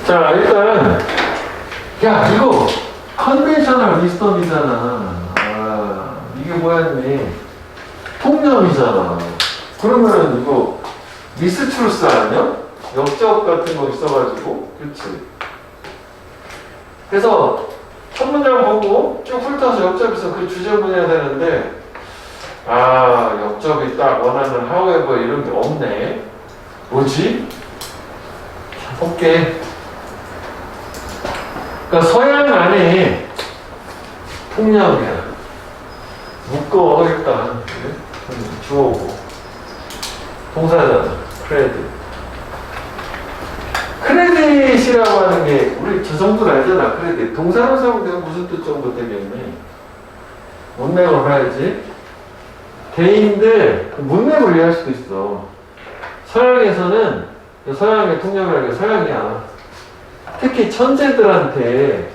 자, 일단, 야, 이거, 컨벤셔널 위스덤이잖아. 아, 이게 뭐였니? 통념이잖아. 그러면 이거, 미스트루스 아니야? 역적 같은 거 있어가지고. 그치? 그래서, 첫 문장 보고 쭉 훑어서 역접해서 그 주제문 해야 되는데, 아, 역접이 딱 원하는 however 이런 게 없네. 뭐지? 자, 볼게. 그러니까 서양 안에 통념이야. 묶어 일단 주어고 동사잖아. 크레딧이라고 하는 게 우리 저 정도는 알잖아. 크레딧 동사로 사용되면 무슨 뜻 정도 되겠니? 문맥으로 봐야지. 개인들 문맥으로 이해할 수도 있어. 서양에서는 서양의 통념이라는 게 서양이야. 특히 천재들한테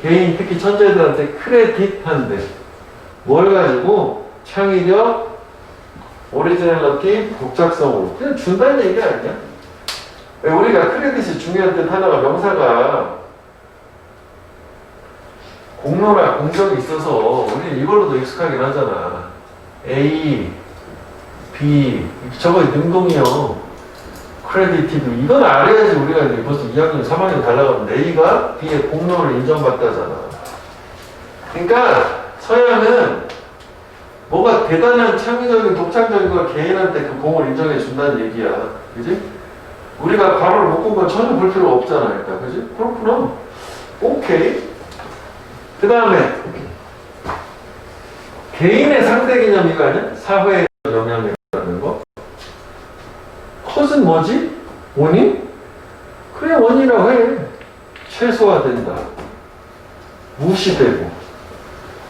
개인 특히 천재들한테 크레딧한데 뭘 가지고 창의력, 오리지널리티, 독작성으로 그냥 준다는 얘기 아니야? 왜 우리가 크레딧이 중요한 뜻 하나가 명사가 공로나 공적이 있어서 우리는 이걸로도 익숙하긴 하잖아. A, B 저거 능동이요. 크레디티브 이건 알아야지 우리가 이제 벌써 2학년, 3학년 달라가면 A가 B의 공로를 인정받다잖아. 그러니까 서양은 뭐가 대단한 창의적인 독창적인 걸 개인한테 그 공을 인정해 준다는 얘기야. 그지? 우리가 가로를 묶은 건 전혀 볼 필요가 없잖아. 일단 그지? 그렇구나. 오케이. 그 다음에 개인의 상대 개념이가 아니야? 사회의 영향이라는 거. 컷은 뭐지? 원인? 그래 원인이라고 해. 최소화된다. 무시되고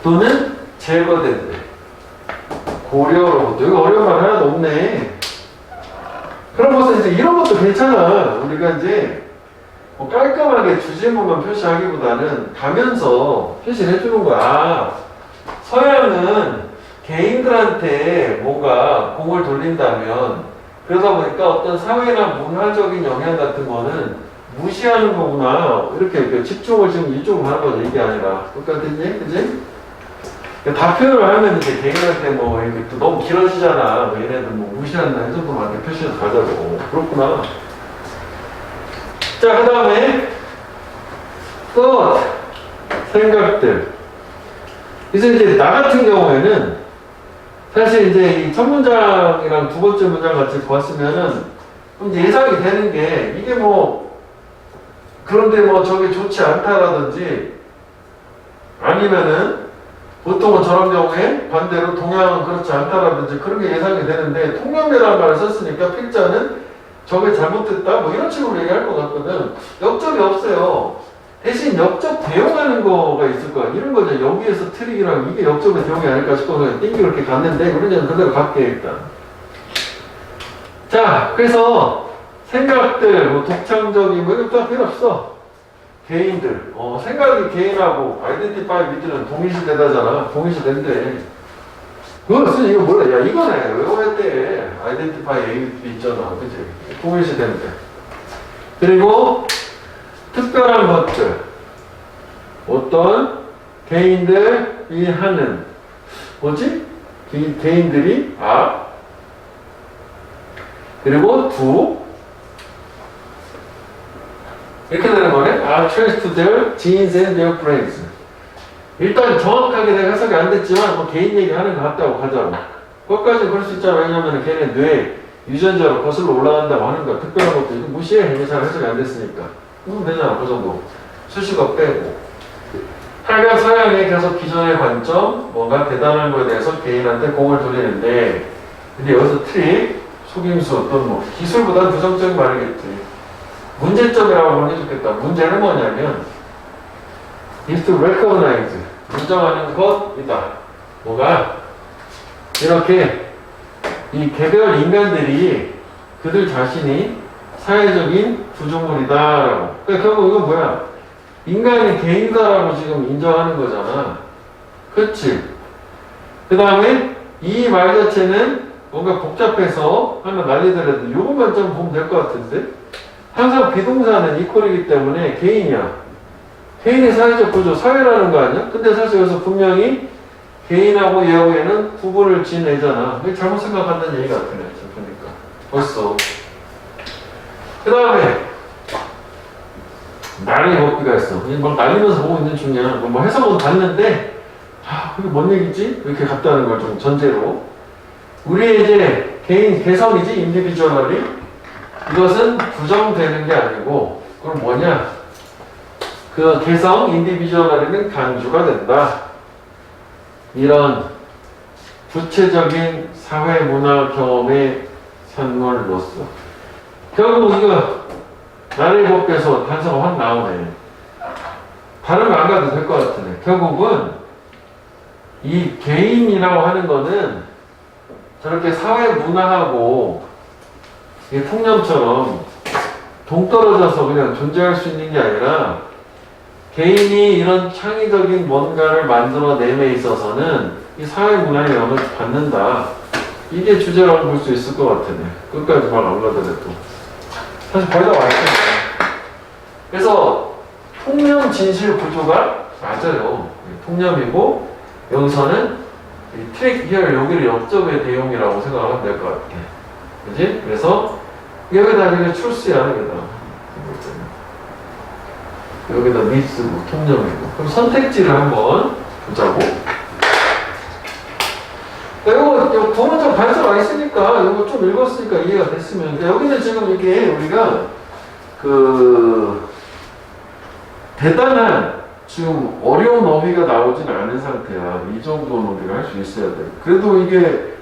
또는 제거된대. 고려로부터. 여기 어려운 말 하나도 없네. 그럼 벌써 이제 이런 것도 괜찮아. 우리가 이제 뭐 깔끔하게 주제문만 표시하기보다는 가면서 표시를 해주는 거야. 아, 서양은 개인들한테 뭔가 공을 돌린다면 그러다 보니까 어떤 사회나 문화적인 영향 같은 거는 무시하는 거구나. 이렇게 집중을 지금 이쪽으로 하는 거죠. 이게 아니라. 똑같겠니? 그지? 다 표현을 하면 이제 개인한테 뭐 이렇게 또 너무 길어지잖아. 뭐 얘네들 뭐 무시한다. 이 정도만 이렇게 표시해서 가자고. 그렇구나. 자, 그 다음에 또 생각들. 그래서 이제 나 같은 경우에는 사실 이제 이 첫 문장이랑 두 번째 문장 같이 보았으면은 좀 예상이 되는 게 이게 뭐 그런데 뭐 저게 좋지 않다라든지 아니면은 보통은 저런 경우에 반대로 동양은 그렇지 않다라든지 그런 게 예상이 되는데 통념이라는 말을 썼으니까 필자는 저게 잘못됐다 뭐 이런 식으로 얘기할 것 같거든. 역접이 없어요. 대신 역접 대용하는 거가 있을 거야. 이런 거죠. 여기에서 트릭이랑 이게 역접의 대용이 아닐까 싶어서 띵기 그렇게 갔는데 우리는 그대로 갈게 일단. 자, 그래서 생각들, 뭐 독창적인 뭐 이거 다 필요 없어. 개인들, 생각이 개인하고 아이덴티파이 위드는 동일시대다잖아. 동일시대인데 그것은 이거 몰라. 야 이거네. 외워야 돼. 아이덴티파이 A 있잖아. 그치? 동일시대인데. 그리고 특별한 것들, 어떤 개인들이 하는 뭐지? 개인들이 그리고 이렇게 되는 거네. trace to their genes and their brains. 일단 정확하게 내가 해석이 안 됐지만 뭐 개인 얘기하는 것 같다고 가자고. 그것까지 그럴 수 있잖아. 왜냐면 걔네 뇌 유전자로 거슬러 올라간다고 하는 거야. 특별한 것도 이거 무시해. 이게 잘 해석이 안 됐으니까. 그럼 되잖아. 그 정도. 수식어 빼고. 하여간 서양의 계속 기존의 관점, 뭔가 대단한 거에 대해서 개인한테 공을 돌리는데, 근데 여기서 트릭, 속임수, 또는 뭐, 기술보다 부정적인 말이겠지. 문제점이라고 하면 해주겠다. 문제는 뭐냐면, is to recognize. 인정하는 것이다. 뭐가? 이렇게, 이 개별 인간들이 그들 자신이 사회적인 구조물이다라고. 그러니까 결국 이건 뭐야? 인간이 개인이다라고 지금 인정하는 거잖아. 그치? 그 다음에 이 말 자체는 뭔가 복잡해서 하나 난리더라도 요것만 좀 보면 될 것 같은데? 항상 비동사는 이퀄이기 때문에 개인이야. 개인의 사회적 구조, 사회라는 거 아니야? 근데 사실 여기서 분명히 개인하고 얘하고 얘는 구분을 지내잖아. 왜 잘못 생각한다는 얘기 같으네. 그러니까. 벌써. 그 다음에 나를 법비가 있어. 막 날리면서 보고 있는 중이야. 뭐 해석은 봤는데 이게 뭔 얘기지? 이렇게 갔다는 걸 좀 전제로. 우리의 이제 개인 개성이지, 인디비주얼이. 이것은 부정되는 게 아니고, 그럼 뭐냐? 그 개성, 인디비주얼리는 강조가 된다. 이런 구체적인 사회 문화 경험의 산물로서. 결국 이거 나를 법에서 단서가 확 나오네. 다른 거 안 가도 될 것 같으네. 결국은 이 개인이라고 하는 거는 저렇게 사회 문화하고 이 통념처럼 동떨어져서 그냥 존재할 수 있는 게 아니라 개인이 이런 창의적인 뭔가를 만들어냄에 있어서는 이 사회 문화의 영향을 받는다. 이게 주제라고 볼 수 있을 것 같으네. 끝까지 말 안 가더라도. 사실 거의 다 왔습니다. 그래서 통념 진실 구조가 맞아요. 통념이고 여기서는 이 트랙 히얼 여기를 역접의 내용이라고 생각하면 될 것 같아. 그지? 그래서 여기다 이게 출시야 여기다 미스고 통념이고. 그럼 선택지를 한번 보자고. 이거 보면 좀 단서가 있으니까 이거 좀 읽었으니까 이해가 됐으면. 여기는 지금 이게 우리가 대단한 지금 어려운 어휘가 나오진 않은 상태야. 이 정도는 우리가 할 수 있어야 돼. 그래도 이게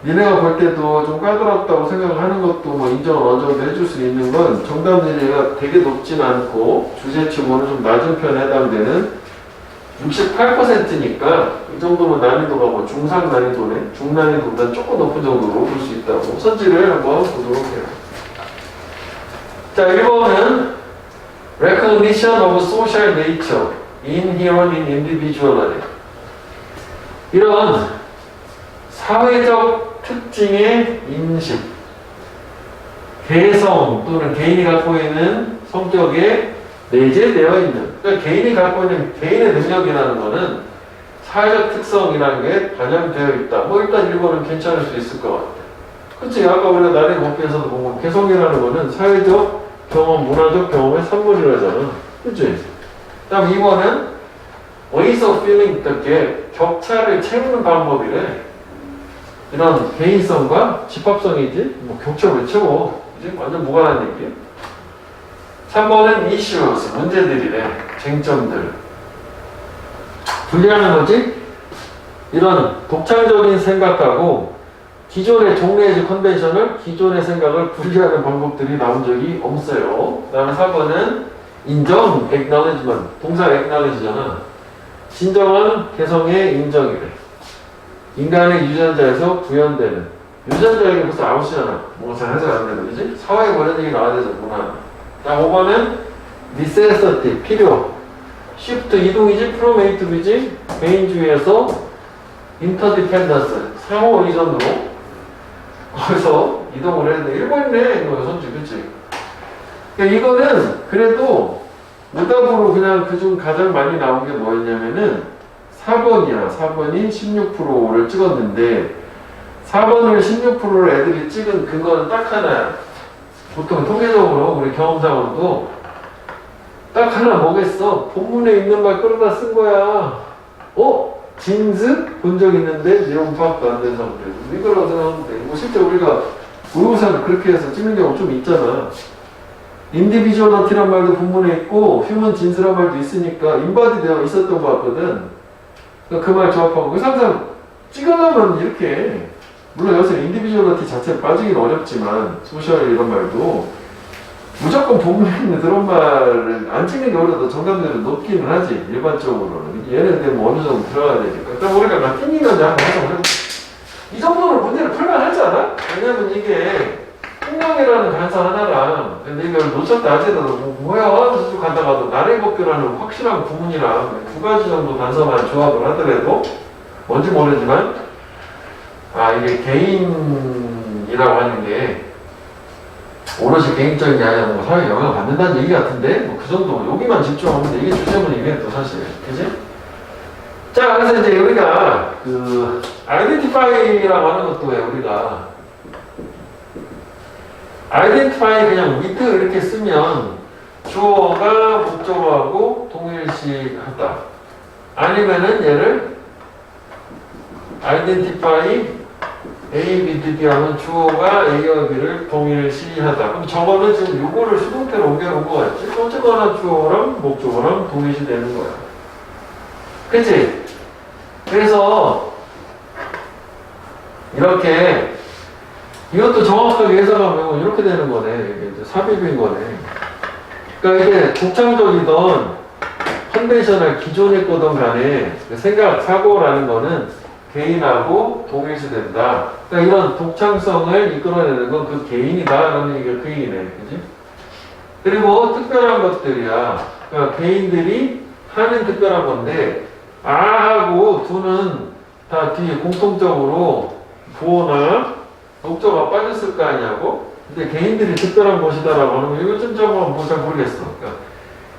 니네가 볼 때도 좀 까다롭다고 생각하는 것도 뭐 인정을 어느 정도 해줄 수 있는 건 정답 니네가 되게 높진 않고 주제치고는 좀 낮은 편에 해당되는 68%니까 이 정도면 난이도가 뭐 중상 난이도네. 중난이도보다 조금 높은 정도로 볼 수 있다고. 선지를 한번 보도록 해요. 자, 1번은 Recognition of social nature inherent in individuality. 이런 사회적 특징의 인식, 개성 또는 개인이 갖고 있는 성격에 내재되어 있는, 그러니까 개인이 갖고 있는 개인의 능력이라는 것은 사회적 특성이라는 게 반영되어 있다. 뭐 일단 1번은 괜찮을 수 있을 것 같아. 그치? 아까 우리가 나의 목표에서도 보면 개성이라는 것은 사회적 경험, 문화적 경험의 산물이라잖아. 그치? 그 다음 2번은 ways of feeling, 이렇게 격차를 채우는 방법이래. 이런 개인성과 집합성이지? 뭐 격차 왜 채워? 그치? 완전 무관한 얘기야. 3번은 issues, 문제들이래. 쟁점들. 분리하는 거지? 이런 독창적인 생각하고 기존의 종래의 컨벤션을, 기존의 생각을 분리하는 방법들이 나온 적이 없어요. 그 다음에 4번은 인정, acknowledgement. 동사 acknowledge잖아. 진정한 개성의 인정이래. 인간의 유전자에서 구현되는. 유전자에게 벌써 아웃이잖아. 뭔가 잘 해석 안 되는 거지? 사회에 관련 얘기 나와야 되잖아. 자, 5번은 necessity, 필요. shift, 이동이지, from A to B지, 개인주의에서 interdependence, 상호 의존으로 거기서 이동을 했는데, 1번이네, 이거 선지, 그치? 그러니까 이거는 그래도 오답으로 그냥 그중 가장 많이 나온 게 뭐였냐면은 4번이야. 4번이 16%를 찍었는데 4번을 16%를 애들이 찍은 근거는 딱 하나야. 보통 통계적으로 우리 경험상으로도 딱 하나 뭐겠어? 본문에 있는 말 끌어다 쓴 거야. 진스? 본 적 있는데 내용 파악도 안 된 상태. 이거라고 생각하면 돼. 뭐 실제 우리가 모의고사를 그렇게 해서 찍는 경우 좀 있잖아. 인디비주얼리티란 말도 본문에 있고 휴먼 진스란 말도 있으니까 인바디 되어 있었던 것 같거든. 그 말 조합하고 그래서 항상 찍어가면 이렇게, 물론 여기서 인디비주얼리티 자체를 빠지긴 어렵지만 소셜 이런 말도 무조건 본문에 있는 그런 말을 안 찍는 게 오히려 더 정답률이 높기는 하지, 일반적으로는. 얘는 근데 뭐 어느 정도 들어가야 되니까. 일단 우리가 막 띵기는지 한번 해석을 해볼게. 이 정도는 문제를 풀만 하지 않아? 왜냐면 이게 통념이라는 단서 하나랑, 근데 이걸 놓쳤다 하더라도 뭐야? 저쪽 간다가도 나의 법규라는 확실한 구문이랑 두 가지 정도 단서만 조합을 하더라도 뭔지 모르지만 이게 개인이라고 하는 게 오롯이 개인적인 게 아니라 뭐 사회에 영향을 받는다는 얘기 같은데 뭐 그 정도 여기만 집중하면 돼. 이게 주제문이네 또 사실. 그지? 자, 그래서 이제 우리가 그 identify라고 하는 것도 왜 우리가 identify 그냥 with 이렇게 쓰면 주어가 목적어하고 동일시하다. 아니면은 얘를 identify A with B 하면 주어가 A와 B를 동일시하다. 그럼 저거는 지금 요거를 수동태로 옮겨놓은 거 같지? 어쨌거나 주어랑 목적어랑 동일시 되는 거야. 그치? 그래서 이렇게 이것도 정확하게 해석하면 이렇게 되는 거네. 이게 이제 삽입인 거네. 그러니까 이게 독창적이던 컨벤셔널 기존의 거든 간에 생각, 사고라는 거는 개인하고 동일시된다. 그러니까 이런 독창성을 이끌어내는 건 그 개인이다라는 얘기가 그 얘기네. 그지? 그리고 특별한 것들이야. 그러니까 개인들이 하는 특별한 건데 아하고 두는 다 뒤에 공통적으로 부호나 목적어가 빠졌을 거 아니냐고? 근데 개인들이 특별한 것이다라고 하는 거 이거 좀 저거 잘 모르겠어. 그러니까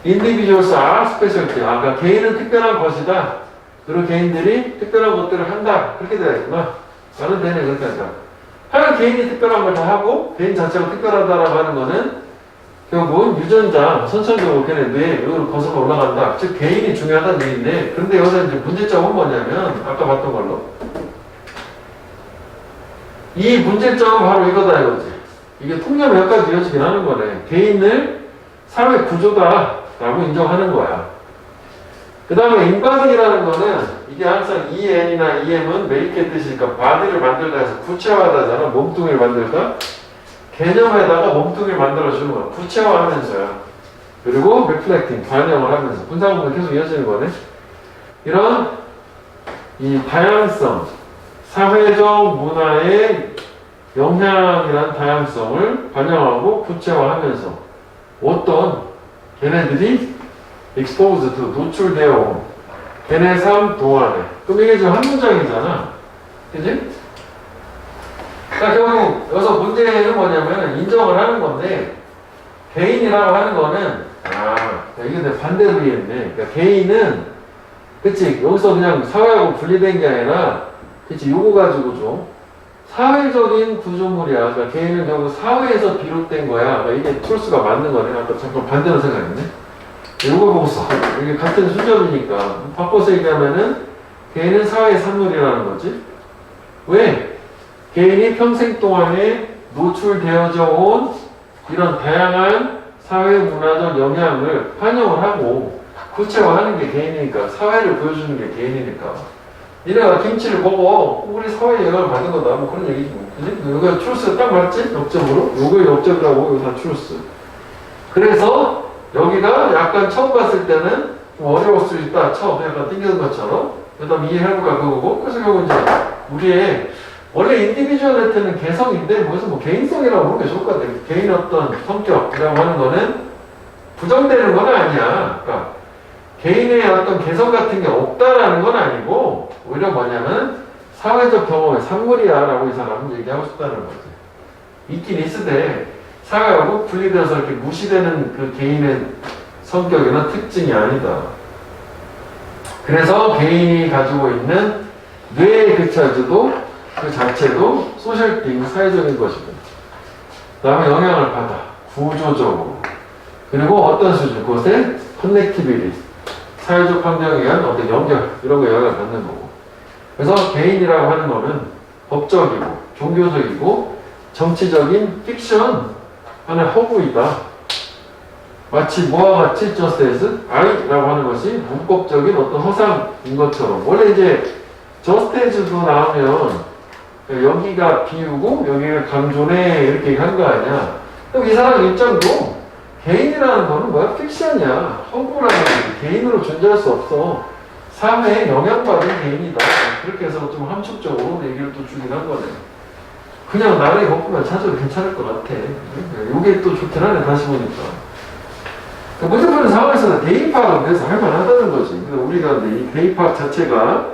individuals are specialty. 그러니까 개인은 특별한 것이다. 그리고 개인들이 특별한 것들을 한다. 그렇게 되어야겠구나. 말은 되네. 그렇게 하자. 하여간 개인이 특별한 걸 다 하고 개인 자체가 특별하다라고 하는 거는 결국은 유전자, 선천적으로 걔네 뇌 여기로 거슬러 올라간다. 즉 개인이 중요하다는 얘기인데 그런데 여기서 이제 문제점은 뭐냐면 아까 봤던 걸로 이 문제점은 바로 이거다 이거지. 이게 통념 몇 가지 이어지긴 하는 거네. 개인을 사회 구조다라고 인정하는 거야. 그 다음에 인바디라는 거는 이게 항상 EN이나 EM은 메이크의 뜻이니까 바디를 만들다 해서 구체화하다잖아. 몸뚱이를 만들다. 개념에다가 몸뚱이를 만들어주는 거야. 구체화하면서요. 그리고 reflecting, 반영을 하면서 분사구문이 계속 이어지는 거네. 이런 이 다양성, 사회적 문화의 영향이란 다양성을 반영하고 구체화하면서 어떤 걔네들이 exposed to, 노출되어 온 걔네 삶 동안에 그럼 이게 지금 한 문장이잖아. 그지? 그러니까 결국 여기서 문제는 뭐냐면 인정을 하는 건데 개인이라고 하는 거는 이게 내 반대로 이해했네. 그러니까 개인은 그치 여기서 그냥 사회하고 분리된 게 아니라 그치 요거 가지고 좀 사회적인 구조물이야. 그러니까 개인은 결국 사회에서 비롯된 거야. 그러니까 이게 툴스가 맞는 거네. 아까 잠깐 반대로 생각했네. 요거 보고 써. 이게 같은 순접이니까 바꿔서 얘기하면은 개인은 사회의 산물이라는 거지. 왜? 개인이 평생 동안에 노출되어져 온 이런 다양한 사회 문화적 영향을 반영을 하고 구체화하는 게 개인이니까 사회를 보여주는 게 개인이니까 니네가 김치를 먹어 우리 사회에 영향을 받는 거다 뭐 그런 얘기지 뭐 그지? 여기가 트루스 딱 맞지? 역적으로? 요거 역적이라고 여기 다 트루스. 그래서 여기가 약간 처음 봤을 때는 좀 어려울 수 있다 처음 약간 띵기는 것처럼 그 다음 이해해보가 그거고 그래서 결국 이제 우리의 원래 인디비주얼리티는 개성인데 거기서 뭐 개인성이라고 부르는 게 좋을 것 같아요. 개인 어떤 성격이라고 하는 거는 부정되는 건 아니야. 그러니까 개인의 어떤 개성 같은 게 없다라는 건 아니고 오히려 뭐냐면 사회적 경험의 산물이야 라고 이 사람은 얘기하고 싶다는 거지. 있긴 있으되 사회하고 분리되어서 이렇게 무시되는 그 개인의 성격이나 특징이 아니다. 그래서 개인이 가지고 있는 뇌의 그 차지도 그 자체도 소셜팅, 사회적인 것이고 그 다음에 영향을 받아 구조적으로 그리고 어떤 수준 그것에 커넥티비티 사회적 환경에 의한 어떤 연결 이런 거 영향을 받는 거고 그래서 개인이라고 하는 거는 법적이고 종교적이고 정치적인 픽션 하나의 허구이다. 마치 뭐와 같이 just as I라고 하는 것이 문법적인 어떤 허상인 것처럼 원래 이제 just as도 나오면 여기가 비우고 여기가 강조네 이렇게 한 거 아니야. 그럼 이 사람 입장도 개인이라는 거는 뭐야? 픽션이야. 허구라는 거지. 개인으로 존재할 수 없어. 사회에 영향받은 개인이다. 그렇게 해서 좀 함축적으로 얘기를 또 주긴 한 거네. 그냥 나를 걷고만 찾아도 괜찮을 것 같아. 이게 또 좋긴 하네. 다시 보니까. 문제푸는 상황에서는 대입학은 그래서 할만하다는 거지. 그래서 우리가 근데 이 대입학 자체가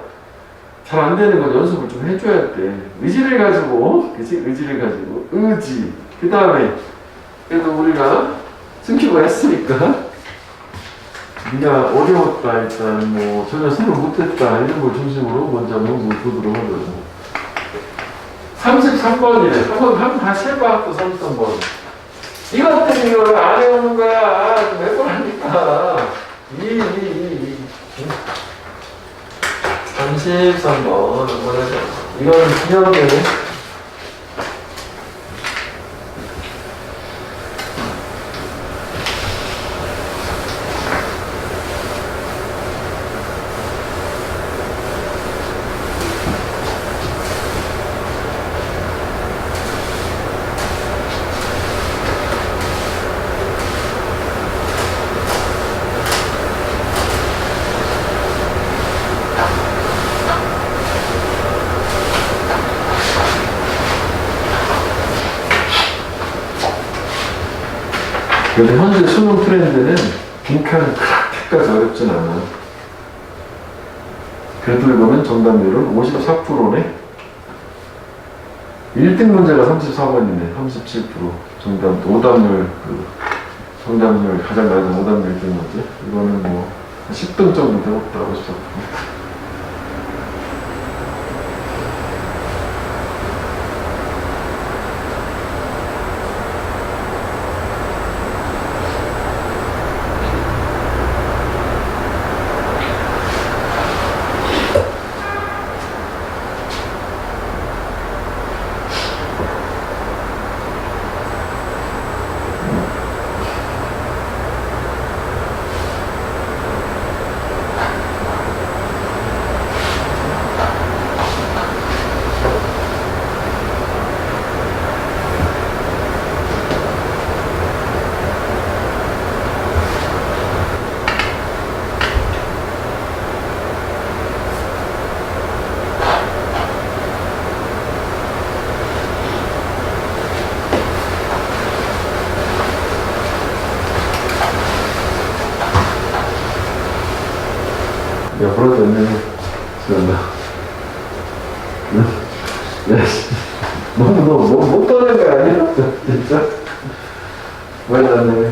잘 안 되는 건 연습을 좀 해줘야 돼. 의지를 가지고, 그치? 의지를 가지고, 의지. 그 다음에 그래도 우리가 승격을 했으니까 네가 어려웠다 일단 뭐 전혀 생각 못했다 이런 걸 중심으로 먼저 한번 보도록 하거든. 33번이래. 한번 다시 해봐. 또 33번. 이것들이 이걸 안 해오는 거야. 몇 번 하니까. 33번 한번 해봐. 이건 기억에 근데 현재 수능 트렌드는 빈칸 그렇게까지 어렵진 않아. 그래도 이거는 정답률은 54%네. 1등 문제가 34번이네. 37%. 정답, 오답률, 정답률, 가장 낮은 오답률 1등 문제. 이거는 뭐, 10등 정도 되었다, 54%. 야, 부러졌네. 지금 야, 너무 못 떠는 거 아니야? 진짜? 왜 나네.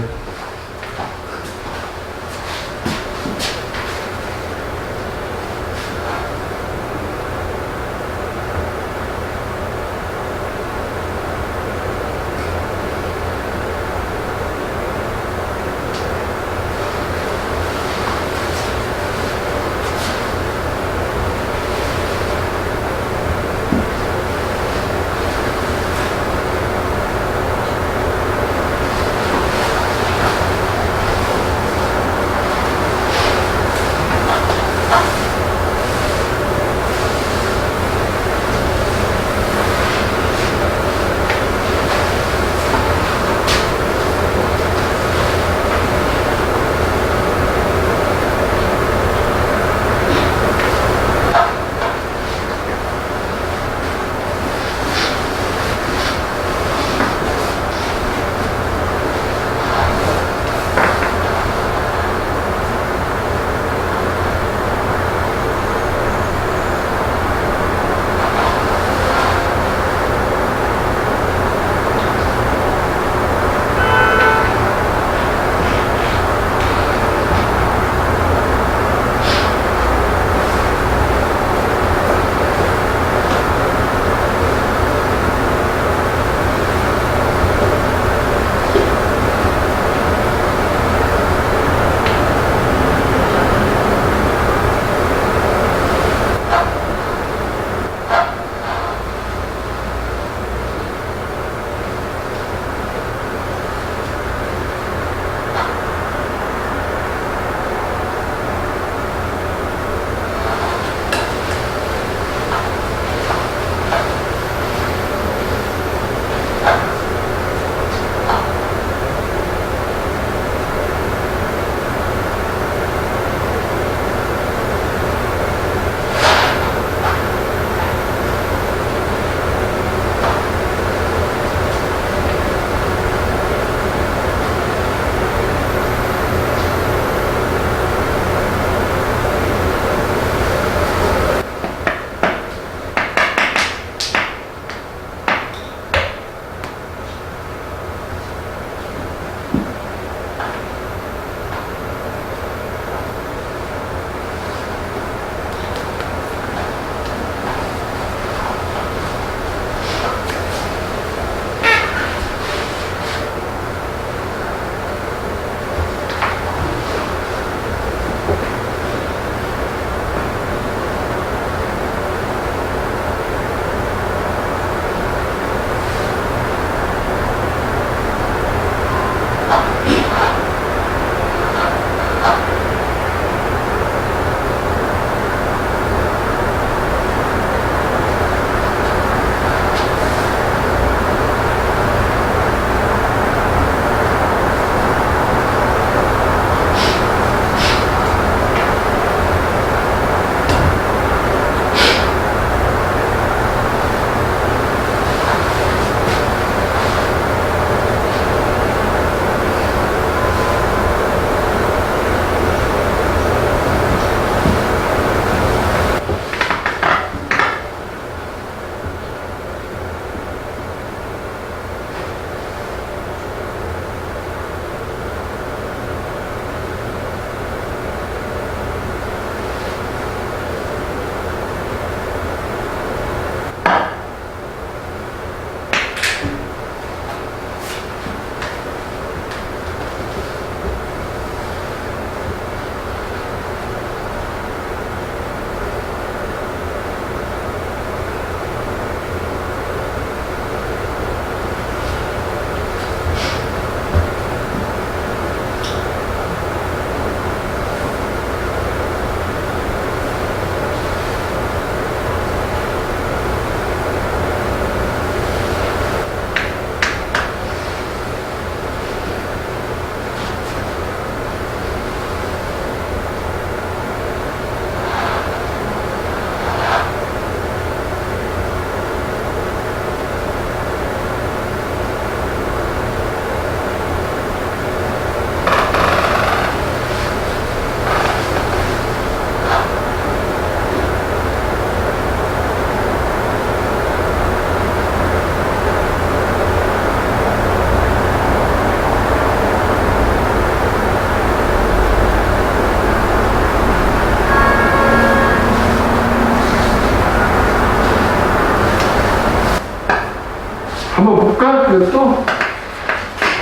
이것도?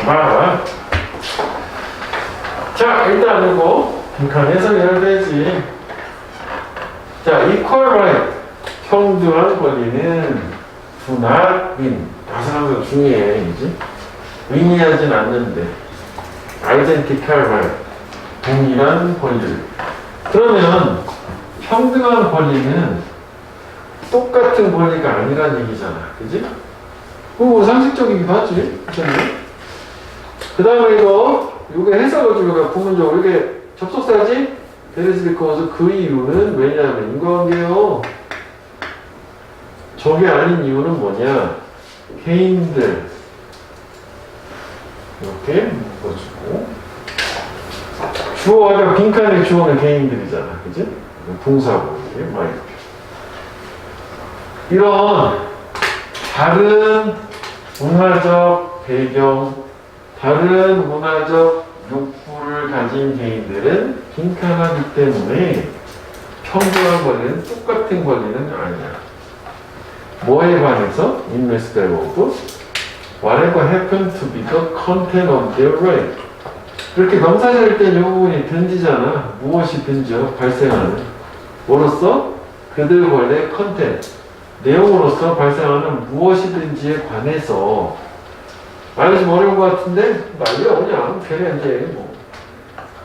봐봐. 자, 일단 이거 빈칸 해석해야 되지. 자, equal right. 평등한 권리는 do not win. 항상 중요해, 이제. 의미하진 않는데. identical right. 동일한 권리. 그러면 평등한 권리는 똑같은 권리가 아니란 얘기잖아. 그지? 그거 상식적이기도 하지. 그 다음에 이거 해석을 좀 우리가 부분적으로 이게 접속사지? That is because 그 이유는 왜냐하면 인과관계요. 저게 아닌 이유는 뭐냐? 개인들 이렇게 묶어주고 주어가 빈칸에 주어는 개인들이잖아. 그지? 동사고 이렇게 막 이렇게. 이런 다른 문화적 배경, 다른 문화적 욕구를 가진 개인들은 빈칸하기 때문에 평등한 권리는 똑같은 권리는 아니야. 뭐에 관해서? In respect of whatever happened to be the content of their right. 그렇게 명사절일 땐 이 부분이 던지잖아. 무엇이 던져? 발생하는. 뭐로써? 그들 권리의 컨텐트. 내용으로서 발생하는 무엇이든지에 관해서. 말이 좀 어려운 것 같은데? 말이야, 그냥. 걔네 이제 뭐.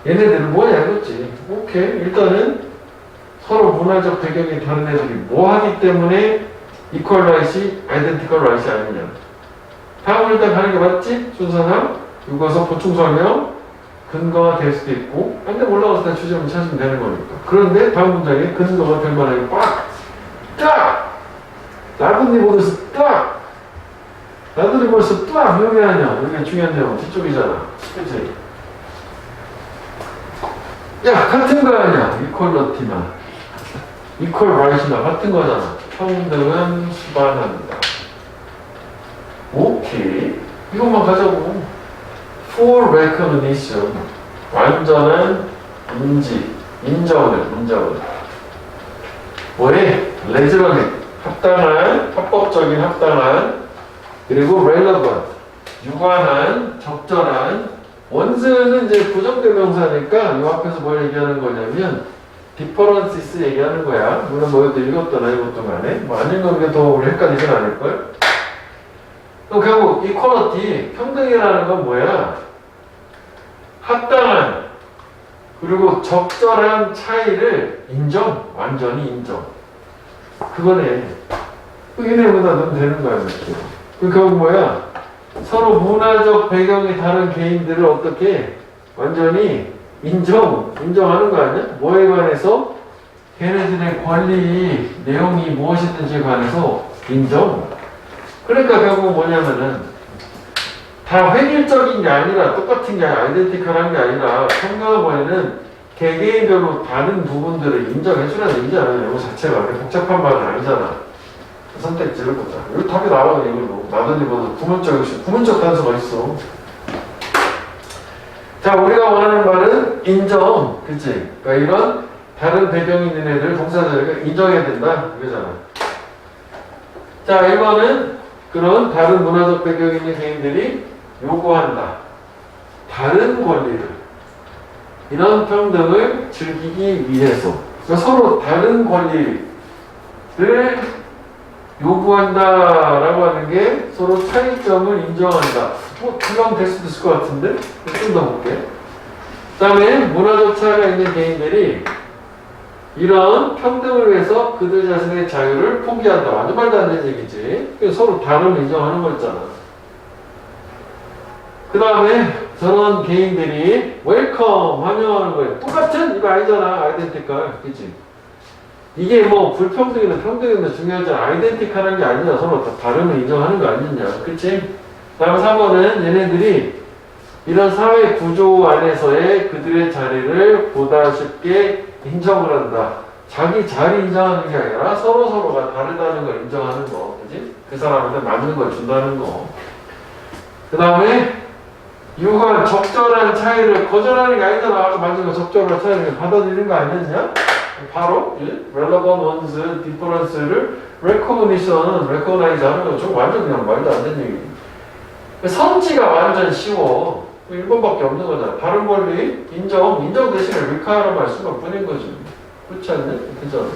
얘네들은 뭐냐 이거지. 오케이. 일단은 서로 문화적 배경이 다른 애들이 뭐 하기 때문에 equal right이 identical right이 아니냐. 다음은 일단 가는 게 맞지? 순서상. 이거서 보충 설명. 근거가 될 수도 있고, 근데 올라가서 다 주제만 찾으면 되는 거니까. 그런데 다음 문장에 근거가 될 만하게 빡! 딱! 나쁜이 보면서 딱! 나들이 벌써 딱! 여기 아니야. 여기가 중요한 내용 뒤쪽이잖아. 그치? 야, 같은 거 아니야. 이퀄러티나. 이퀄 라이트나 같은 거잖아. 평등은 수반한다. 오케이. 이것만 가자고. For recognition. 완전한 인정을. 뭐에? 레지런트. 합당한, 합법적인 합당한, 그리고 relevant. 유관한, 적절한. 원스는 이제 부정된 명사니까 이 앞에서 뭘 얘기하는 거냐면 differences 얘기하는 거야. 물론 너희도 읽었던 안 읽었던 간에 뭐 안 읽은 게 더 우리 헷갈리진 않을걸? 그럼 결국 equality, 평등이라는 건 뭐야? 합당한 그리고 적절한 차이를 인정, 완전히 인정. 그거네. 얘네보다 넣으면 되는 거야. 그 결국 뭐야? 서로 문화적 배경이 다른 개인들을 어떻게 완전히 인정하는 거 아니야? 뭐에 관해서? 걔네들의 권리, 내용이 무엇이든지에 관해서 인정. 그러니까 결국 뭐냐면은 다 획일적인 게 아니라 똑같은 게 아니라 아이덴티컬한 게 아니라 평등한 권리는 개개인별로 다른 부분들을 인정해주라는 얘기잖아요. 이거 자체가 그렇게 복잡한 말은 아니잖아. 선택지를 보자. 여기 답이 나와요, 이걸로. 나든지 뭐든 구문적 단서가 있어. 자, 우리가 원하는 말은 인정. 그치? 그러니까 이런 다른 배경이 있는 애들 동사들을 인정해야 된다. 이거잖아. 자, 1번은 그런 다른 문화적 배경이 있는 개인들이 요구한다. 다른 권리를. 이런 평등을 즐기기 위해서. 그러니까 서로 다른 권리를 요구한다라고 하는 게 서로 차이점을 인정한다. 뭐, 그냥 될 수도 있을 것 같은데? 좀 더 볼게. 그 다음에 문화적 차이가 있는 개인들이 이런 평등을 위해서 그들 자신의 자유를 포기한다. 완전 말도 안 되는 얘기지. 서로 다름을 인정하는 거였잖아. 그 다음에 저런 개인들이 웰컴 환영하는 거예요. 똑같은 이거 아니잖아. 아이덴티컬. 그치? 이게 뭐 불평등이나 평등이나 중요하지 않아. 아이덴티컬한 게 아니라 서로 다름을 인정하는 거 아니냐. 그치? 다음 3번은 얘네들이 이런 사회 구조 안에서의 그들의 자리를 보다 쉽게 인정을 한다. 자기 자리 인정하는 게 아니라 서로가 다르다는 걸 인정하는 거. 그치? 그 사람한테 맞는 걸 준다는 거. 그 다음에 유관 적절한 차이를 거절하는 게 아니잖아. 아까 만든 거 적절한 차이를 받아들이는 거 아니었냐? 바로 relevant ones, difference를 recognition, recognize 하는 거 좀 완전 그냥 말도 안 되는 얘기. 성지가 완전 쉬워. 1번밖에 없는 거잖아. 다른 권리 인정 대신에 require만 할 수가 뿐인 거지. 그렇지 않냐? 그죠?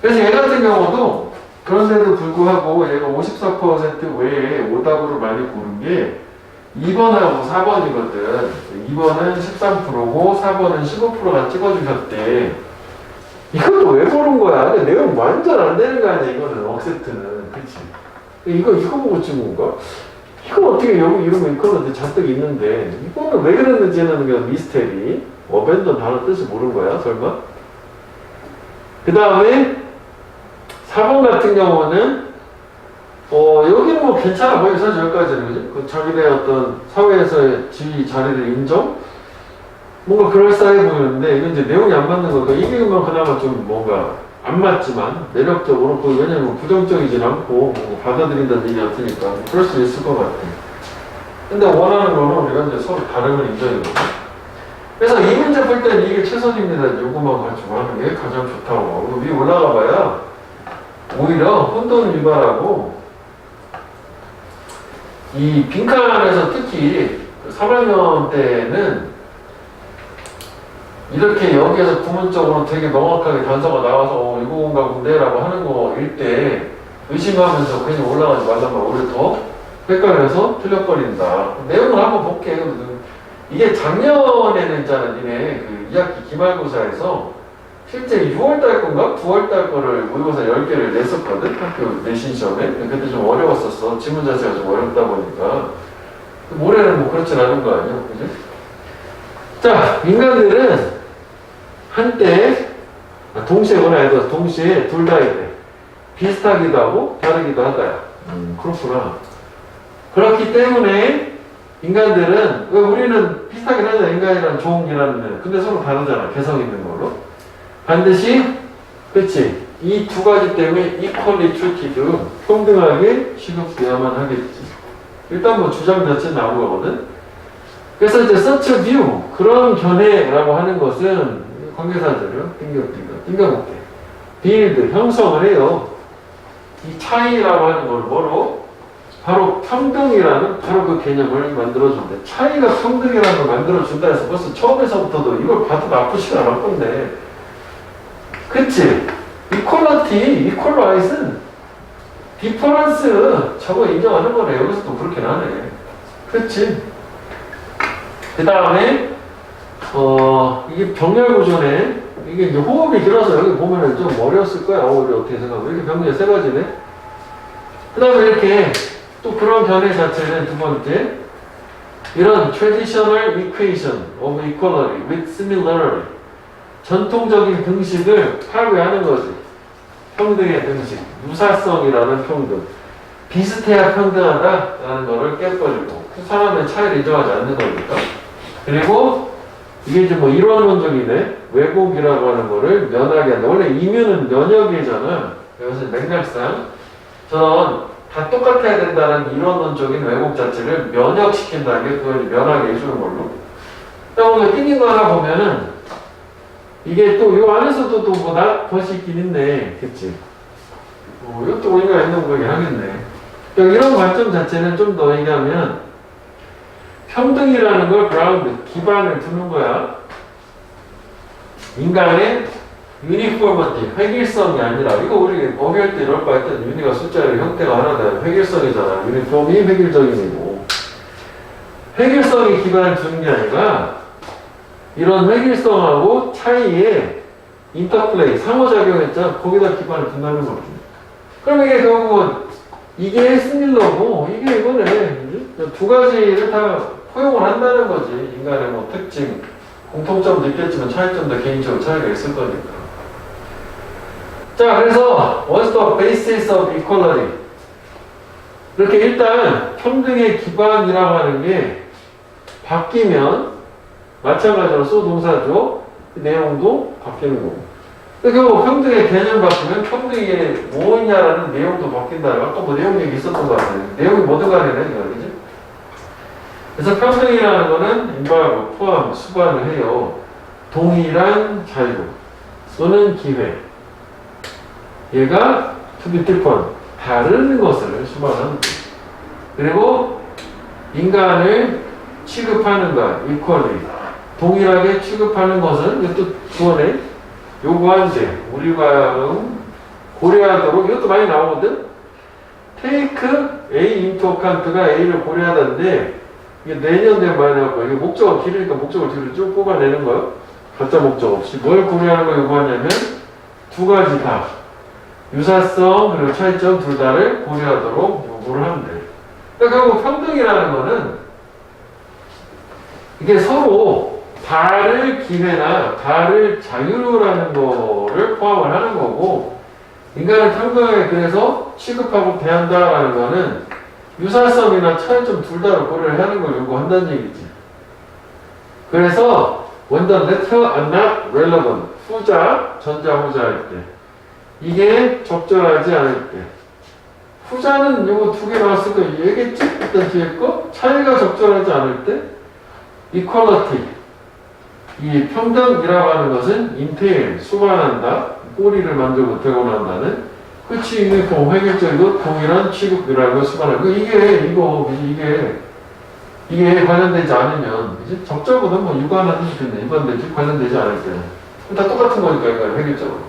그래서 얘 같은 경우도 그런데도 불구하고 얘가 54% 외에 오답으로 많이 고른 게 2번하고 4번이거든. 2번은 13%고 4번은 15%가 찍어주셨대. 이것도 왜 고른 거야? 내용 완전 안 되는 거 아니야, 이거는. 억셉트는. 그치? 이거 보고 찍은 건가? 이거 어떻게 여기 이러면 이거는 잔뜩 있는데 이거는 왜 그랬는지는 그냥 미스테리. 어벤던 단어 뜻을 모르는 거야, 설마? 그 다음에 4번 같은 경우는 여기는 뭐 괜찮아 보여. 사실 여기까지는. 그지? 그 자기네 어떤 사회에서의 지위 자리를 인정? 뭔가 그럴싸해 보이는데 이건 이제 내용이 안 맞는 거니까 이게 그나마 좀 뭔가 안 맞지만 매력적으로 왜냐면 부정적이진 않고 뭐 받아들인다는 얘기 같으니까 그럴 수 있을 것 같아. 근데 원하는 거는 우리가 이제 서로 다름을 인정해거든. 그래서 이 문제 풀 때는 이게 최선입니다. 요거만 가지고 하는 게 가장 좋다고. 위에 올라가 봐야 오히려 혼돈 유발하고 이 빈칸에서 특히 3학년 때는 이렇게 여기에서 구문적으로 되게 명확하게 단서가 나와서 이건가 본데라고 하는 거일 때 의심하면서 괜히 올라가지 말란 말 오히려 더 헷갈려서 틀려버린다. 내용을 한번 볼게요. 이게 작년에는 있잖아, 니네 그 2학기 기말고사에서 실제 6월달 건가 9월달 거를 모의고사 10개를 냈었거든. 학교 내신 시험에. 그때 좀 어려웠었어. 지문 자체가 좀 어렵다 보니까. 올해는 뭐 그렇진 않은 거 아니야, 그지? 자, 인간들은 한때 동시에 원하여도 동시에 둘 다 돼. 비슷하기도 하고 다르기도 하다. 그렇구나. 그렇기 때문에 인간들은 왜 우리는 비슷하긴 하잖아. 인간이란 종이라는 근데 서로 다르잖아. 개성 있는 걸로. 반드시 그치? 이 두 가지 때문에 equally treated 평등하게 취급돼야만 하겠지. 일단 뭐 주장 자체 나온 거거든. 그래서 이제 such a view 그런 견해라고 하는 것은 관계사들을 띵겨볼게. build 형성을 해요. 이 차이라고 하는 걸 뭐로? 바로 평등이라는 바로 그 개념을 만들어준대. 차이가 평등이라는 걸 만들어준다 해서 벌써 처음에서부터도 이걸 봐도 나쁘지가 않을 건데. 그치? equality, equalize, difference 저거 인정하는 거네. 여기서도 그렇게 나네. 그치? 그 다음에 이게 병렬 구조네. 이게 이제 호흡이 길어서 여기 보면은 좀 어려웠을 거야. 우리 어떻게 생각하면 이렇게 병렬 세 가지네. 그 다음에 이렇게 또 그런 견해 자체는 두 번째 이런 traditional equation of equality with similarity 전통적인 등식을 파괴하는 거지. 평등의 등식, 유사성이라는 평등, 비슷해야 평등하다라는 거를 깨버리고 그 사람의 차이를 인정하지 않는 거니까. 그리고 이게 이제 뭐 이론론적이네. 왜곡이라고 하는 거를 면하게 한다. 원래 이면은 면역이잖아. 그래서 맥락상 저는 다 똑같아야 된다는 이론론적인 왜곡 자체를 면역시킨다는 게 그걸 면하게 해주는 걸로. 오늘 튕긴 거 하나 보면은 이게 또 이 안에서도 또 뭐 것이 있긴 있네. 그치? 이것도 우리가 있는 거긴 하겠네. 그러니까 이런 관점 자체는 좀 더 얘기하면 평등이라는 걸 그라운드, 기반을 두는 거야. 인간의 유니포머티, 획일성이 아니라, 이거 우리 어휘할 때 이럴 거 했던 유니가 숫자의 형태가 하나다. 획일성이잖아. 유니폼이 획일적이고. 획일성이 기반을 두는 게 아니라, 이런 획일성하고 차이에 인터플레이, 상호작용했잖아. 거기다 기반을 둔다는 거지. 그럼 이게 결국은, 이게 스밀러고, 이게 이거네. 두 가지를 다 포용을 한다는 거지. 인간의 뭐 특징, 공통점도 있겠지만 차이점도 개인적으로 차이가 있을 거니까. 자, 그래서 what's the basis of equality? 이렇게 일단 평등의 기반이라고 하는 게 바뀌면 마찬가지로 쏘동사죠. 내용도 바뀌는 거고. 결국 평등의 개념 바뀌면 평등이 뭐냐라는 내용도 바뀐다. 아까 뭐 내용 얘기 있었던 것 같아요. 내용이 뭐든 간에 이거 그지? 그래서 평등이라는 거는 인바고 포함, 수반을 해요. 동일한 자유 또는 기회. 얘가 to be different, 다른 것을 수반하는 거예요. 그리고 인간을 취급하는 것, equally. 동일하게 취급하는 것은, 이것도 주어네. 요구한대. 우리가 고려하도록, 이것도 많이 나오거든? take A into account가 A를 고려하던데, 이게 내년 되면 많이 나올 거야. 이게 목적어 길으니까 목적을 뒤로 쭉 뽑아내는 거야. 가짜 목적 없이. 뭘 고려하는 걸 요구하냐면, 두 가지 다. 유사성, 그리고 차이점 둘 다를 고려하도록 요구를 하면 돼. 그러니까 결국 평등이라는 거는, 이게 서로 다를 기회나 다를 자유라는 거를 포함을 하는 거고, 인간을 평등하게 그래서 취급하고 대한다라는 거는 유사성이나 차이점 둘 다를 고려를 하는 걸 요구한다는 얘기지. 그래서 when the latter are not relevant, 후자, 전자, 후자 할 때 이게 적절하지 않을 때 후자는 요거 두 개 나왔을 거 얘기했지? 일단 뒤에 거 차이가 적절하지 않을 때 equality, 이 평등이라고 하는 것은 entail, 수반한다, 꼬리를 만들고 대고난다는 그치, 이게 획일적이고 동일한 취급이라고 수반하고 이게 관련되지 않으면 이제 적절보다 뭐 유관하든지 좋네. 유관되지 관련되지 않을 때는 다 똑같은 거니까 이거 획일적으로.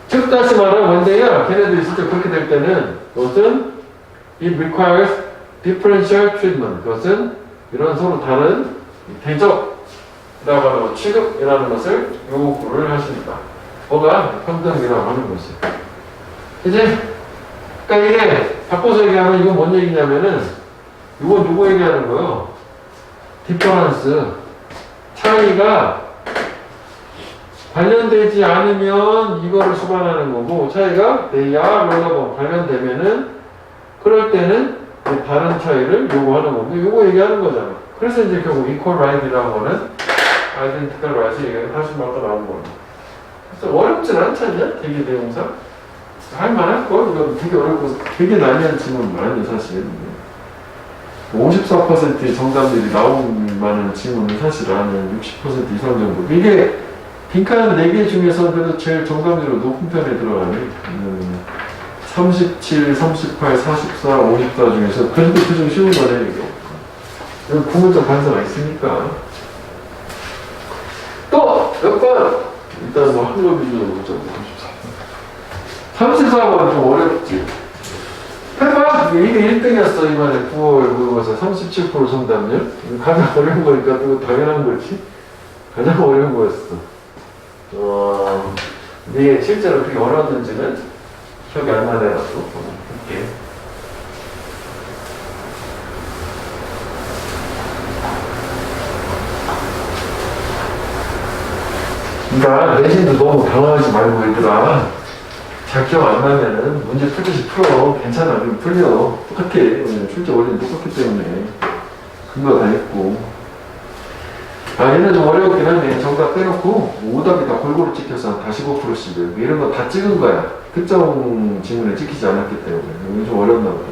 즉 다시 말하면 원데이야 걔네들이 진짜 그렇게 될 때는 그것은 it requires differential treatment. 그것은 이런 서로 다른 대접이라고 하는 취급이라는 것을 요구를 하십니다. 뭐가 평등이라고 하는 것이. 이제 그러니까 이게 바꿔서 얘기하면 이건 뭔 얘기냐면은 이건 누구 얘기하는 거예요? 디퍼런스, 차이가 관련되지 않으면 이거를 수반하는 거고 차이가 they are relevant 관련되면은 그럴 때는 다른 차이를 요구하는 거고 이거 얘기하는 거잖아. 그래서 이제 결국 equal right이라고 하는 identical right이 얘기가 다시 말도 나오는 거예요. 그래서 어렵진 않잖냐? 되게 대용사. 할만할 걸? 이거 되게 어렵고 되게 난이한 질문은 아니에요 사실. 54%의 정답들이 나올 만한 질문은 사실 아니에요. 60% 이상 정도. 이게 빈칸 4개 중에서 그래도 제일 정답률이 높은 편에 들어가네. 37, 38, 44, 54 중에서 그래도 좀 쉬운 거네 이거. 이건 구문적 반사가 있으니까. 또 몇 번? 일단 뭐 한글 기준으로 보자. 34번은 좀 어렵지. 해봐! 이게 1등이었어, 이번에 9월 모의고사 37% 정답률. 가장 어려운 거니까 또 당연한 거지. 가장 어려운 거였어. 근데 이게 실제로 그렇게 어려웠는지는 기억이 안 나네요. 또 볼게. 그러니까 내신도 너무 당황하지 말고 얘들아. 잘 기억 안 나면은 문제 풀듯이 풀어. 괜찮아. 그럼 풀려. 똑같아. 출제 원리는 똑같기 때문에. 근거 다 있고. 얘는 좀 어려웠긴 하네. 정답 빼놓고 오답이 다 골고루 찍혀서 다 15%씩. 이런 거 다 찍은 거야. 특정 지문에 찍히지 않았기 때문에. 이건 좀 어렵나 보다.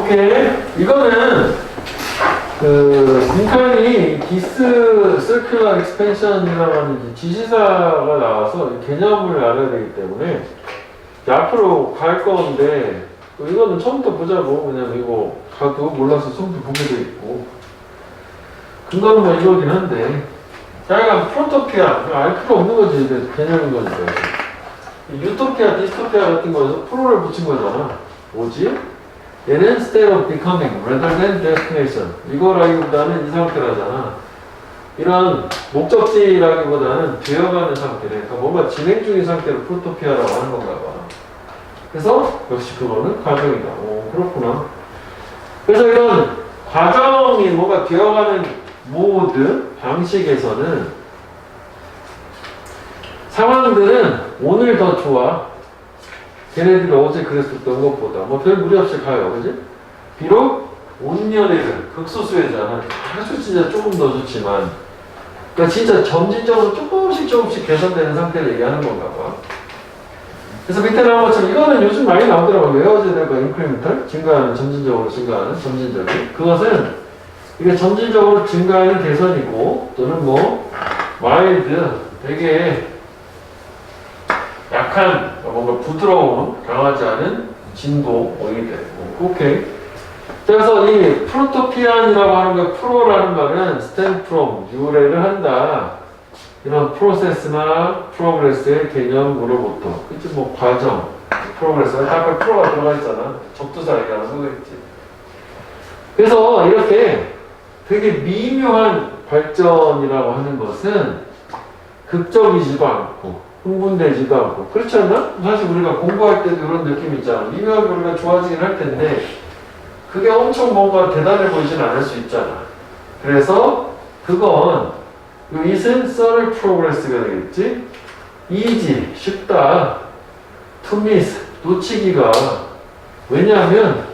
오케이. 이거는 빈칸이 디스 서큘러 익스펜션이라고 하는 지시사가 나와서 개념을 알아야 되기 때문에 앞으로 갈 건데 이거는 처음부터 보자고. 왜냐면 이거 가도 몰라서 처음부터 보게 돼 있고 근거는 뭐 이거긴 한데 약간 프로토피아 알 필요 없는 거지. 이게 개념인 거니까. 유토피아, 디스토피아 같은 거에서 프로를 붙인 거잖아. 뭐지? 얘는 state of becoming rather than destination. 이거라기보다는 이 상태라잖아. 이런 목적지라기보다는 되어가는 상태래. 그러니까 뭔가 진행 중인 상태를 프로토피아라고 하는 건가 봐. 그래서 역시 그거는 과정이다. 오, 그렇구나. 그래서 이런 과정이 뭐가 되어가는 모드 방식에서는 상황들은 오늘 더 좋아. 걔네들이 어제 그랬었던 것보다 뭐 별 무리 없이 가요. 그지? 비록 온년에는 극소수회잖아. 아주 진짜 조금 더 좋지만 그러니까 진짜 점진적으로 조금씩 개선되는 상태를 얘기하는 건가 봐. 그래서 밑에 나온 것처럼 이거는 요즘 많이 나오더라고요. 외워져야 될 거 인크리멘탈 증가하는 점진적으로 증가하는 점진적인 그것은 이게 점진적으로 증가하는 개선이고 또는 뭐 마일드 되게 약한 뭔가 부드러운 강하지 않은 진도 이게 되고 오케이. 그래서 이 프로토피안이라고 하는 거 프로라는 말은 stem from 유래를 한다. 이런 프로세스나 프로그레스의 개념으로부터 그치 뭐 과정 프로그레스가 아까 프로가 들어가 있잖아. 접두사 얘기하는 거겠지. 그래서 이렇게 되게 미묘한 발전이라고 하는 것은 극적이지도 않고 흥분되지도 않고 그렇지 않나? 사실 우리가 공부할 때도 이런 느낌 있잖아. 미묘하게 우리가 좋아지긴 할 텐데 그게 엄청 뭔가 대단해 보이진 않을 수 있잖아. 그래서 그건 it은 subtle progress가 되겠지. easy, 쉽다. to miss, 놓치기가 왜냐하면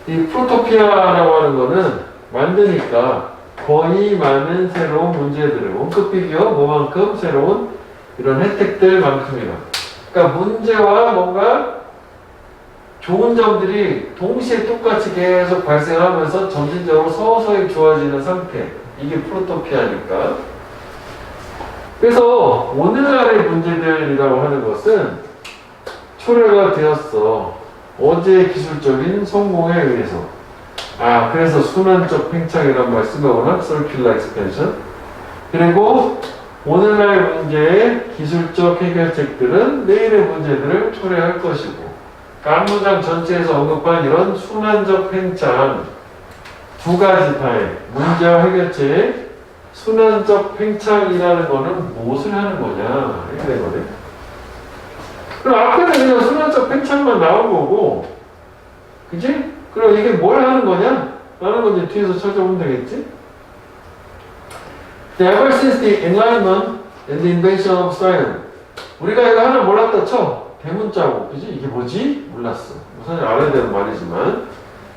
이 프로토피아라고 하는 거는 만드니까 거의 많은 새로운 문제들을 원급 비교 뭐만큼 새로운 이런 혜택들만큼이나 그러니까 문제와 뭔가 좋은 점들이 동시에 똑같이 계속 발생하면서 점진적으로 서서히 좋아지는 상태 이게 프로토피아니까 그래서 오늘날의 문제들이라고 하는 것은 초래가 되었어 어제의 기술적인 성공에 의해서 그래서 순환적 팽창이라는 말 쓴 거구나 circular expansion 그리고 오늘날 문제의 기술적 해결책들은 내일의 문제들을 초래할 것이고 한 문장 전체에서 언급한 이런 순환적 팽창 두 가지 파의 문제와 해결책의 순환적 팽창이라는 거는 무엇을 하는 거냐 이렇게 된 거네. 그럼 앞에는 그냥 순환적 팽창만 나온 거고 그치? 그럼 이게 뭘 하는 거냐? 라는 건 이제 뒤에서 찾아보면 되겠지? Ever since the Enlightenment and the invention of science 우리가 이거 하나 몰랐다 쳐 대문자고 그지? 이게 뭐지? 몰랐어 사실 알아야 되는 말이지만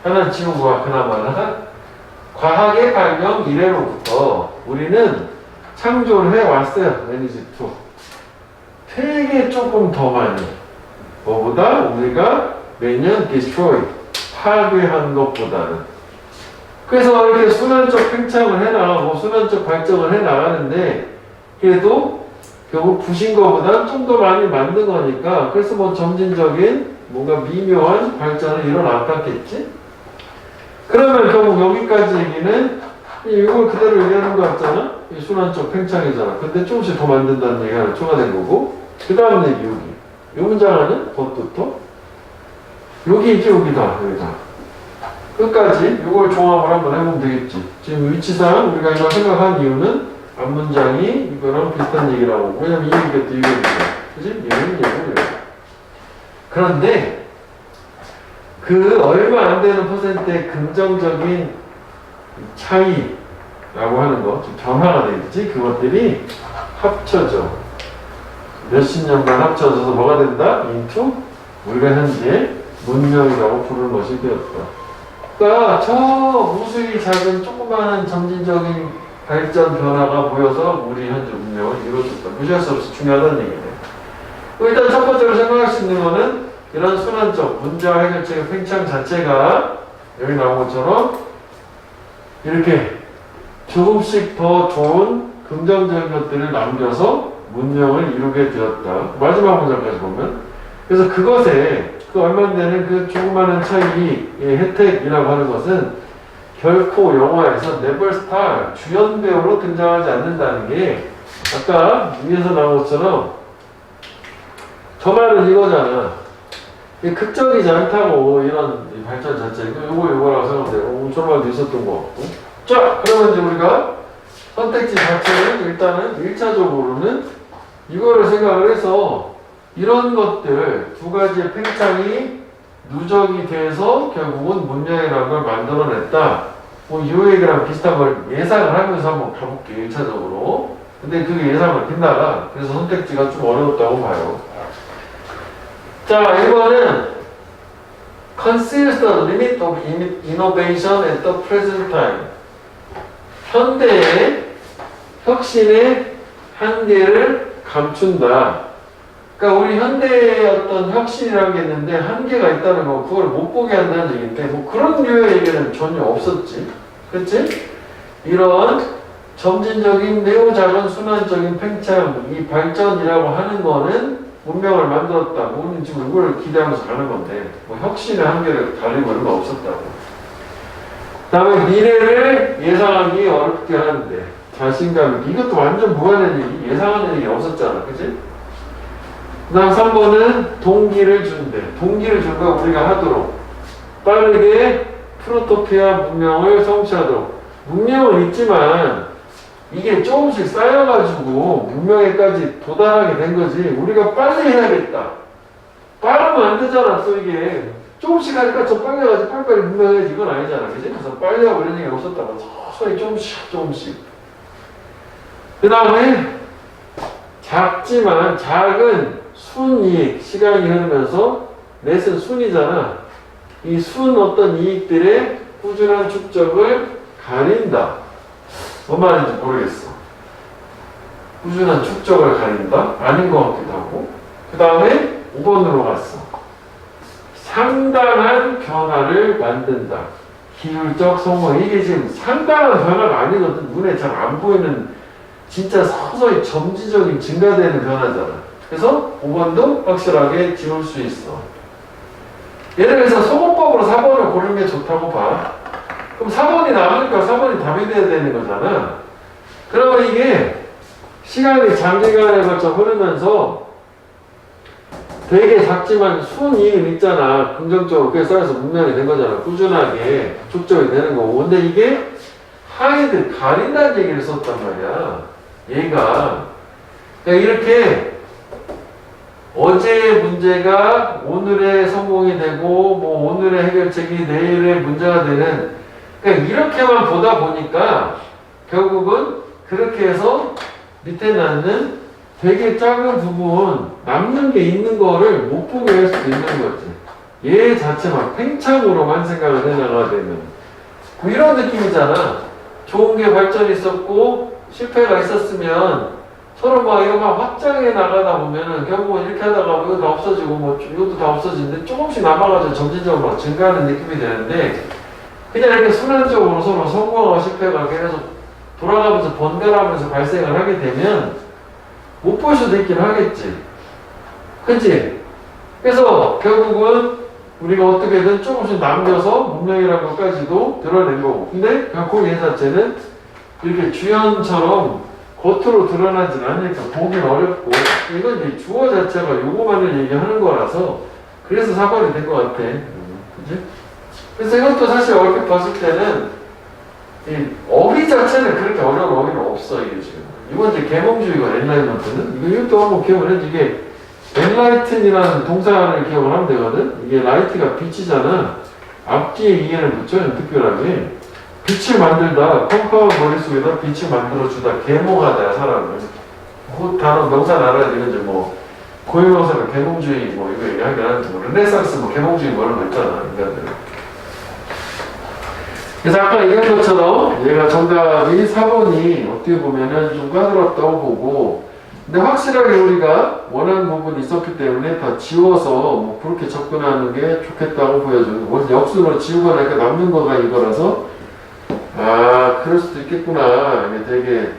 하나 지우고 그나마 과학의 발명 이래로부터 우리는 창조를 해왔어요. 에너지2 되게 조금 더 많이 뭐보다 우리가 매년 destroy 파괴한 것보다는 그래서 이렇게 순환적 팽창을 해나가고 순환적 발전을 해나가는데 그래도 결국 부신 것보다 좀 더 많이 만든 거니까 그래서 뭐 점진적인 뭔가 미묘한 발전이 일어났겠지? 그러면 결국 여기까지 얘기는 이걸 그대로 얘기하는 거 같잖아? 이 순환적 팽창이잖아. 근데 조금씩 더 만든다는 얘기가 하나 추가된 거고 그 다음 얘기 여기 이 문장 안은 버터터 여기지 여기다 여기다 끝까지 이걸 종합을 한번 해보면 되겠지. 지금 위치상 우리가 이걸 생각한 이유는 앞문장이 이거랑 비슷한 얘기라고. 왜냐면 이 얘기도 이거니까. 그치? 얘는 얘고 이거. 그런데 그 얼마 안 되는 퍼센트의 긍정적인 차이라고 하는 거, 좀 변화가 되겠지? 그것들이 합쳐져. 몇십 년간 합쳐져서 뭐가 된다? into 우리가 현재 문명이라고 부르는 것이 되었다. 그러니까 저 무수히 작은 조그마한 점진적인 발전 변화가 보여서 우리 현재 문명을 이루어졌다. 무시할 수 없이 중요하다는 얘기네. 일단 첫 번째로 생각할 수 있는 거는 이런 순환적 문제와 해결책의 팽창 자체가 여기 나온 것처럼 이렇게 조금씩 더 좋은 긍정적인 것들을 남겨서 문명을 이루게 되었다. 마지막 문장까지 보면. 그래서 그것에 그 얼마 안 되는 그 조그마한 차이의 혜택이라고 하는 것은 결코 영화에서 never star, 주연 배우로 등장하지 않는다는 게 아까 위에서 나온 것처럼 저 말은 이거잖아. 극적이지 않다고 이런 발전 자체. 요거라고 생각하면 돼요. 저 말도 있었던 거 같고. 자, 그러면 이제 우리가 선택지 자체는 일단은 1차적으로는 이거를 생각을 해서 이런 것들 두 가지의 팽창이 누적이 돼서 결국은 문명이라는 걸 만들어냈다. 뭐 이 얘기랑 비슷한 걸 예상을 하면서 한번 가볼게요. 1차적으로. 근데 그게 예상을 빗나가. 그래서 선택지가 좀 어려웠다고 봐요. 자, 1번은 conceals the limit of innovation at the present time. 현대의 혁신의 한계를 감춘다. 그러니까 우리 현대의 어떤 혁신이라는 게 있는데 한계가 있다는 거, 그걸 못 보게 한다는 얘기인데 뭐 그런 류의 얘기는 전혀 없었지. 그치? 이런 점진적인 매우 작은 순환적인 팽창, 이 발전이라고 하는 거는 문명을 만들었다. 우리는 지금 이걸 기대하면서 가는 건데 뭐 혁신의 한계를 가리고 이런 거 없었다고. 그 다음에 미래를 예상하기 어렵게 하는데 자신감, 이것도 완전 무관한 얘기, 예상하는 얘기 없었잖아. 그치? 그 다음 3번은 동기를 준대. 동기를 준 거 우리가 하도록 빠르게 프로토피아 문명을 성취하도록. 문명은 있지만 이게 조금씩 쌓여가지고 문명에까지 도달하게 된 거지. 우리가 빨리 해야겠다. 빠르면 안 되잖아. 또 이게 조금씩 하니까 좀 빨라가지고 빨리빨리 문명해야지. 이건 아니잖아. 그지? 그래서 빨리 하고 이런 얘기가 없었다고. 서서히 조금씩. 그 다음에 작지만 작은 순이익, 시간이 흐르면서 넷은 순이잖아. 이 순 어떤 이익들의 꾸준한 축적을 가린다. 뭔 말인지 모르겠어. 꾸준한 축적을 가린다? 아닌 것 같기도 하고. 그 다음에 5번으로 갔어. 상당한 변화를 만든다. 기술적 성공. 이게 지금 상당한 변화가 아니거든. 눈에 잘 안 보이는 진짜 서서히 점진적인 증가되는 변화잖아. 그래서 5번도 확실하게 지울 수 있어. 예를 들어서 소모법으로 4번을 고르는 게 좋다고 봐. 그럼 4번이 남으니까 4번이 답이 돼야 되는 거잖아. 그러면 이게 시간이 장기간에 걸쳐 흐르면서 되게 작지만 순이익은 있잖아. 긍정적으로 그게 쌓여서 문명이 된 거잖아. 꾸준하게 축적이 되는 거고. 근데 이게 하이드 가린다는 얘기를 썼단 말이야. 얘가. 그러니까 이렇게 어제의 문제가 오늘의 성공이 되고 뭐 오늘의 해결책이 내일의 문제가 되는, 그러니까 이렇게만 보다 보니까 결국은 그렇게 해서 밑에 남는 되게 작은 부분 남는 게 있는 거를 못 보게 할 수도 있는 거지. 얘 자체만 팽창으로만 생각을 해나가야 되면 뭐 이런 느낌이잖아. 좋은 게 발전이 있었고 실패가 있었으면 서로 막 이거 막 확장해 나가다 보면은 결국은 이렇게 하다가 이거 다 없어지고 뭐 이것도 다 없어지는데 조금씩 남아가지고 점진적으로 막 증가하는 느낌이 되는데 그냥 이렇게 순환적으로 서로 성공하고 실패가 계속 돌아가면서 번갈아가면서 발생을 하게 되면 못 볼 수도 있긴 하겠지. 그치? 그래서 결국은 우리가 어떻게든 조금씩 남겨서 문명이라는 것까지도 드러낸 거고. 근데 결국 얘 자체는 이렇게 주연처럼 겉으로 드러나진 않으니까 보긴 어렵고, 이건 이제 주어 자체가 요거만을 얘기하는 거라서 그래서 4번이 된 것 같아. 그치? 그래서 이것도 사실 얼핏 봤을 때는 이 어휘 자체는 그렇게 어려운 어휘는 없어. 이게 지금 이건 이제 계몽주의고 엔라이먼트는 이것도 한번 기억을 해야지. 이게 엔라이튼이라는 동사를 기억을 하면 되거든. 이게 라이트가 빛이잖아. 앞뒤에 이해를 붙여요. 특별하게 빛을 만들다, 컴파운 머릿속에다 빛을 만들어주다, 계몽하다 사람을. 그 단어 명사는 알아야 되는지 뭐 고유명사가 계몽주의 뭐 이거 얘기하긴 하는데 뭐 르네상스 뭐 계몽주의 뭐 이런 거 있잖아 인간들. 그래서 아까 얘기한 것처럼 얘가 정답이 4번이 어떻게 보면은 좀 까다롭다고 보고, 근데 확실하게 우리가 원하는 부분이 있었기 때문에 다 지워서 뭐 그렇게 접근하는 게 좋겠다고 보여줘요. 원래 역순으로 지우고 나니까 남는 거가 이거라서 아 그럴 수도 있겠구나. 이게 되게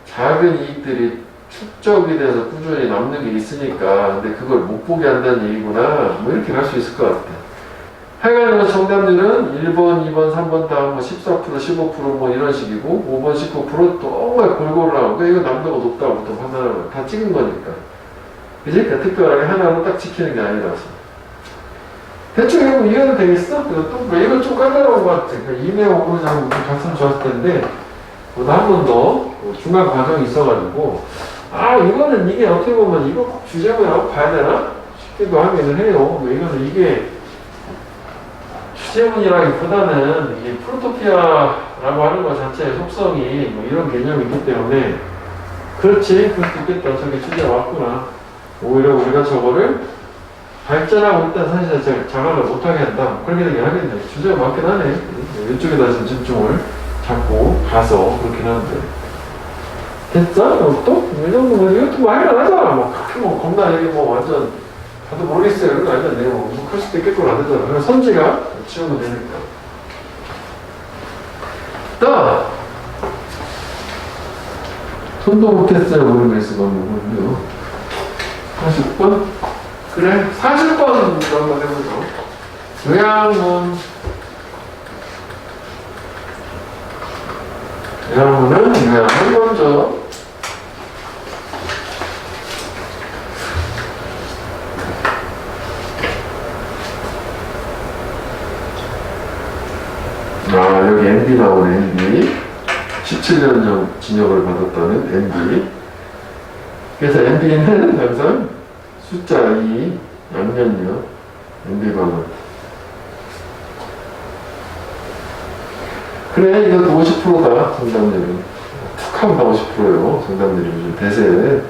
작은 이익들이 축적이 돼서 꾸준히 남는 게 있으니까 근데 그걸 못 보게 한다는 얘기구나. 뭐 이렇게 갈 수 있을 것 같아. 하여간 정답률은 1번, 2번, 3번 다 뭐 14%, 15%뭐 이런 식이고 5번, 19% 정말 골고루 나오고 이거 남도가 높다고 보통 판단하는 거야. 다 찍은 거니까. 그지? 그러니까 특별하게 하나로 딱 지키는 게 아니라서. 대충 이거 이해도 되겠어? 그래서 또 이건 좀 까다로운 것 같아. 그러니까 이내용 오고장 갔으면 좋았을 텐데 보다 한 번 더 중간 과정이 있어가지고 아 이거는 이게 어떻게 보면 이거 꼭 주제문이라고 봐야 되나? 싶기도 하기는 해요. 뭐 이거는 이게 주제문이라기보다는 이게 프로토피아라고 하는 것 자체의 속성이 뭐 이런 개념이 있기 때문에 그렇지 그럴 수 있겠다. 저게 주제가 왔구나. 오히려 우리가 저거를 발전하고 있다는 사실 자체를 자각을 못하게 한다. 그렇게 되긴 하겠네. 주제가 많긴 하네. 이쪽에다 좀 집중을 잡고 가서 그렇긴 한데 됐어? 또? 이 정도면 이것도 뭐 할만하잖아. 뭐 그렇게 뭐 겁나 이게 뭐 완전 다들 모르겠어요. 이런 거 아니야. 내가 뭐 그럴 수도 있겠구나 안 되잖아. 그래서 선지가 치우면 되니까. 또 손도 못했어요. 모르겠어. 모르겠어요. 40번? 그래. 40번 한번 해보죠. 요양문. 요양문은 요양문 먼저. 아, 여기 NB 나오네, NB. 17년 전 진역을 받았다는 NB. 그래서 NB는 항상 숫자 2, 양면요, NB 방은. 그래, 이것도 50%다, 정답률은. 툭 하면 다 50%예요, 정답률이 요즘 대세.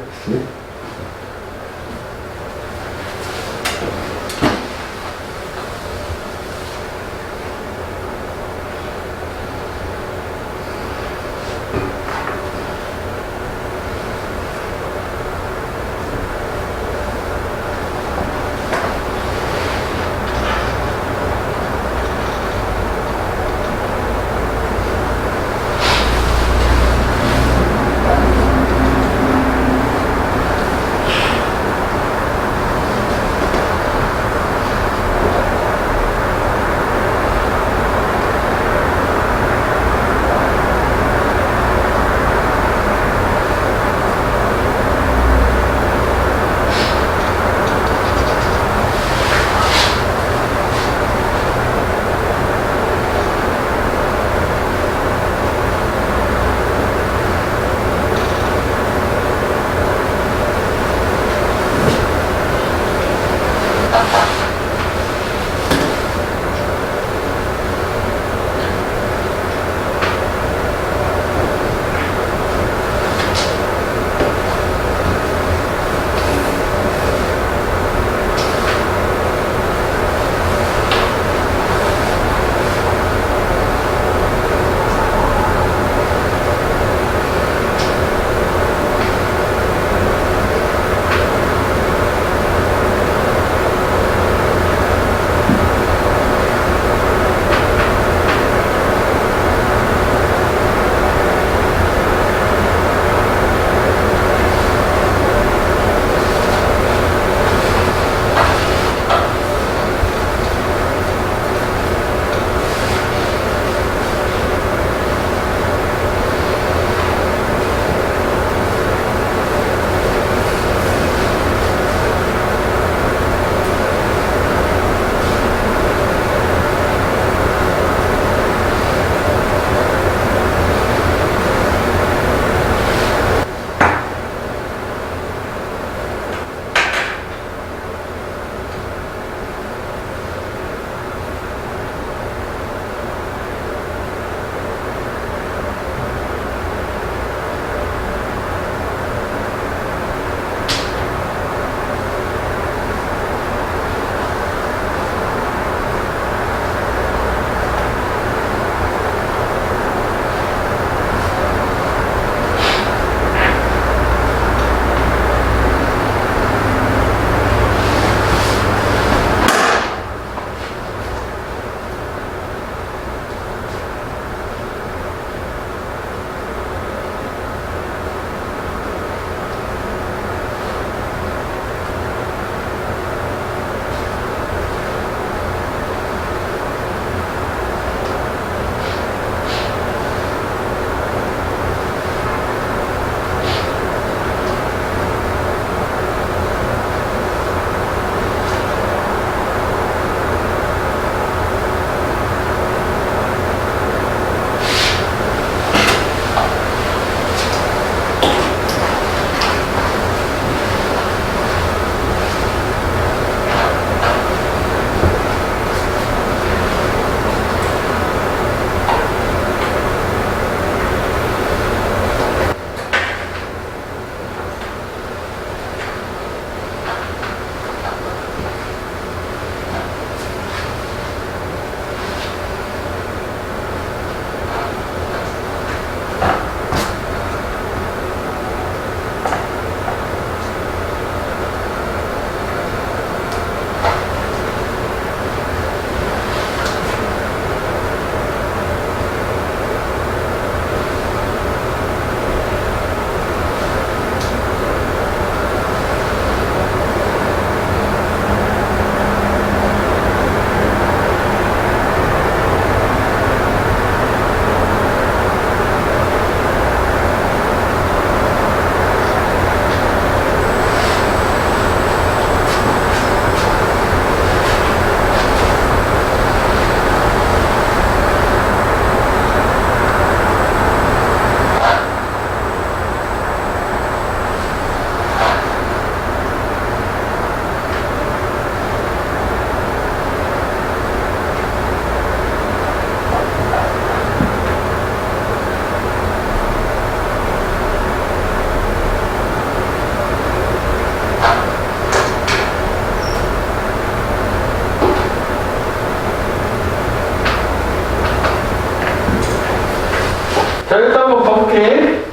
자, 일단 한번 봐볼게.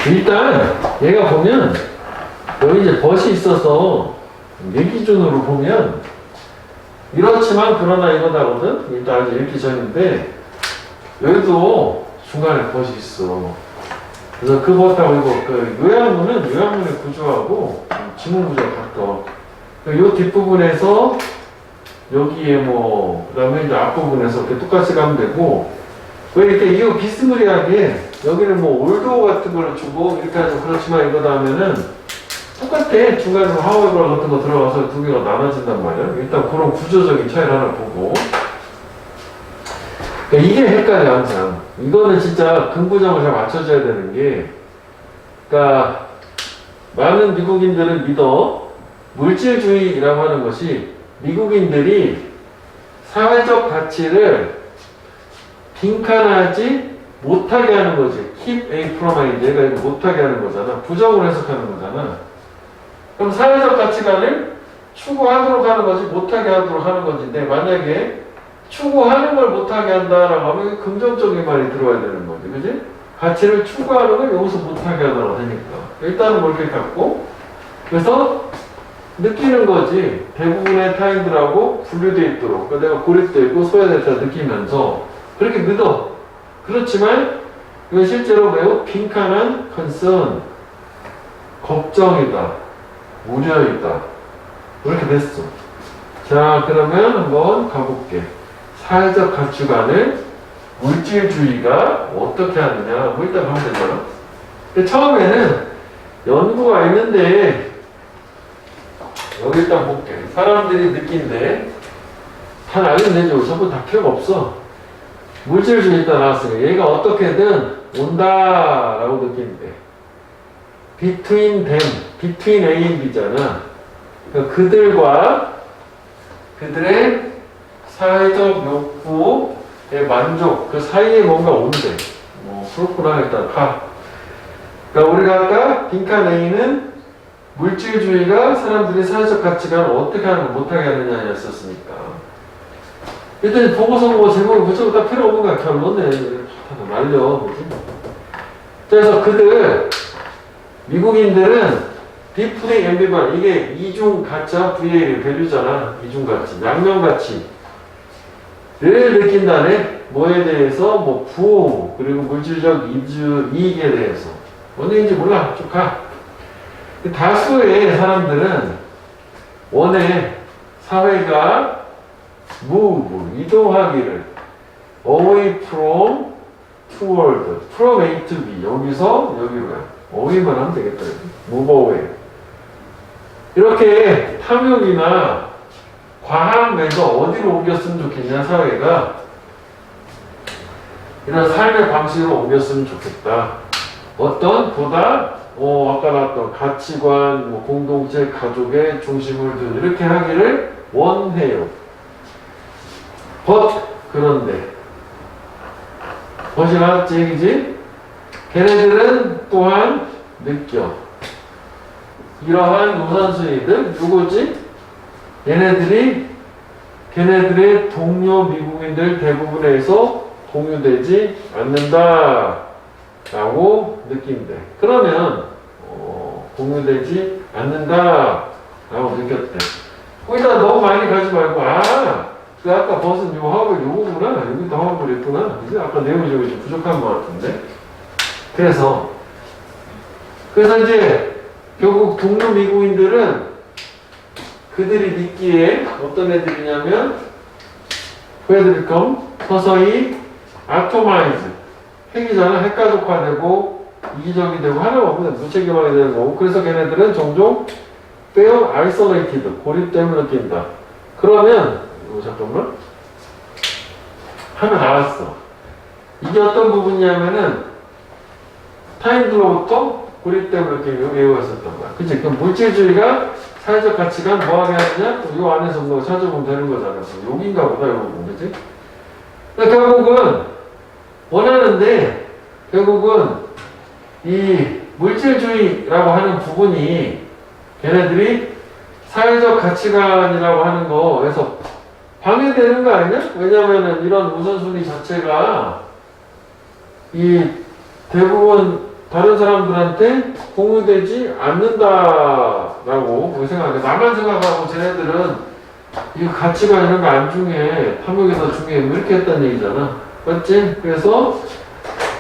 일단 얘가 보면 여기 이제 벗이 있어서 내 기준으로 보면 이렇지만 그러나 이러다거든. 일단 아직 읽기 전인데 여기도 중간에 벗이 있어. 그래서 그 벗하고 이거 그 요양문의 구조하고 지문 구조가 같아. 이 뒷부분에서 여기에 뭐 그다음에 이제 앞부분에서 이렇게 똑같이 가면 되고 왜 이렇게 이거 비스무리하게 여기는 뭐 올도 같은 걸 주고 이렇게 하죠. 그렇지만 이거 다음에는 똑같아. 중간에서 하우에버 같은 거 들어가서 두 개가 나눠진단 말이야. 일단 그런 구조적인 차이를 하나 보고. 그러니까 이게 헷갈려 항상. 이거는 진짜 근구점을 잘 맞춰줘야 되는 게, 그러니까 많은 미국인들은 믿어 물질주의라고 하는 것이 미국인들이 사회적 가치를 빈칸하지 못하게 하는 거지. keep a from mind. 얘가 이거 못하게 하는 거잖아. 부정을 해석하는 거잖아. 그럼 사회적 가치관을 추구하도록 하는 거지 못하게 하도록 하는 건데 만약에 추구하는 걸 못하게 한다라고 하면 긍정적인 말이 들어와야 되는 거지. 그지? 가치를 추구하는 걸 여기서 못하게 하도록 하니까. 일단은 뭐 이렇게 갖고 그래서 느끼는 거지. 대부분의 타인들하고 분류되어 있도록. 그러니까 내가 고립되어 있고 소외됐다 느끼면서 그렇게 믿어. 그렇지만 이건 실제로 매우 빈칸한 concern, 걱정이다, 우려이다. 이렇게 됐어. 자, 그러면 한번 가볼게. 사회적 가치관을 물질주의가 어떻게 하느냐. 뭐 일단 가면 되잖아. 근데 처음에는 연구가 있는데 여기 일단 볼게. 사람들이 느낀데 다 알면 되죠. 전부 다 필요가 없어. 물질주의 일단 나왔으니까 얘가 어떻게든 온다라고 느낀대. between them, between A and B잖아. 그러니까 그들과 그들의 사회적 욕구의 만족, 그 사이에 뭔가 온대. 뭐 그렇구나. 일단 가. 그러니까 우리가 아까 빈칸 A는 물질주의가 사람들이 사회적 가치관을 어떻게 하는 못하게 하느냐였었으니까. 일단 보고서 뭐 제목이 무조건 다 필요 없는 거야. 결론은 다 날려. 그치? 그래서 그들 미국인들은 deeply ambivalent, 이게 이중 가치와 VA의 밸류잖아. 이중 가치, 양면 가치를 느낀다네. 뭐에 대해서 뭐 부호 그리고 물질적 이익에 대해서 뭔지 몰라. 쭉 가. 다수의 사람들은 원해 사회가 move, 이동하기를 away from toward, from A to B, 여기서 여기로야. away만 하면 되겠다. move away. 이렇게 탐욕이나 과함에서 어디로 옮겼으면 좋겠냐, 사회가. 이런 삶의 방식으로 옮겼으면 좋겠다. 어떤 보다 아까 나왔던 가치관, 뭐 공동체, 가족의 중심을 둔 이렇게 하기를 원해요. 그런데 벗이 나왔지, 얘기지? 걔네들은 또한 느껴. 이러한 우선순위들 누구지? 걔네들의 동료 미국인들 대부분에서 공유되지 않는다 라고 느낀대. 그러면 공유되지 않는다 라고 느꼈대. 거기다 너무 많이 가지 말고 그 아까 벗은 요 화합을 요거구나. 여기도 화합을 했구나. 그치? 아까 내용이 좀 부족한 것 같은데. 그래서 이제 결국 동료 미국인들은 그들이 믿기에 어떤 애들이냐면 그 애들이 서서히 아토마이즈, 핵이잖아. 핵가족화되고 이기적이 되고 하나가 없는 무책임하게 되는 거고. 그래서 걔네들은 종종 feel isolated, 고립됨을 느낀다. 그러면 잠깐만 하나 나왔어. 이게 어떤 부분이냐면은 타인들로부터 고립됨을 느끼는 외우가 있었던 거야. 그치? 그럼 물질주의가 사회적 가치관 뭐하게 하느냐? 이 안에서 뭐 찾아보면 되는 거잖아. 여긴가 보다, 이거 보면, 그치? 그러니까 결국은 원하는데 결국은 이 물질주의라고 하는 부분이 걔네들이 사회적 가치관이라고 하는 거에서 방해되는 거 아니냐? 왜냐면은 이런 우선순위 자체가 이 대부분 다른 사람들한테 공유되지 않는다라고 생각해요. 나만 생각하고 쟤네들은 이 가치관 이런 거 안 중요해. 탐욕이 더 중요해. 뭐 이렇게 했다는 얘기잖아. 맞지? 그래서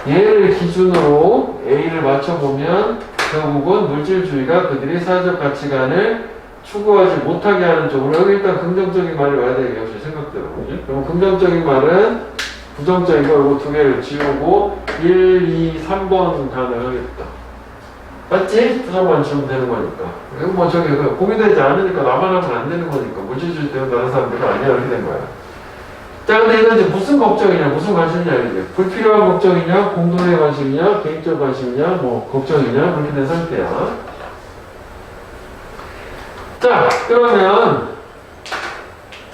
얘를 기준으로 A를 맞춰보면 결국은 물질주의가 그들이 사회적 가치관을 추구하지 못하게 하는 쪽으로 여기 일단 긍정적인 말이 와야 되겠죠. 제 생각대로. 그지? 그럼 긍정적인 말은 부정적인 거 이거 두 개를 지우고 1, 2, 3번 가능하겠다. 맞지? 부정만 지우면 되는 거니까. 그리고 뭐 저기 공유되지 않으니까 나만 하면 안 되는 거니까 물질주의 때문에 다른 사람들은 아니야 이렇게 된 거야. 자, 근데 이건 이제 무슨 걱정이냐, 무슨 관심이냐, 이게. 불필요한 걱정이냐, 공동의 관심이냐, 개인적 관심이냐, 뭐, 걱정이냐, 그렇게 된 상태야. 자, 그러면,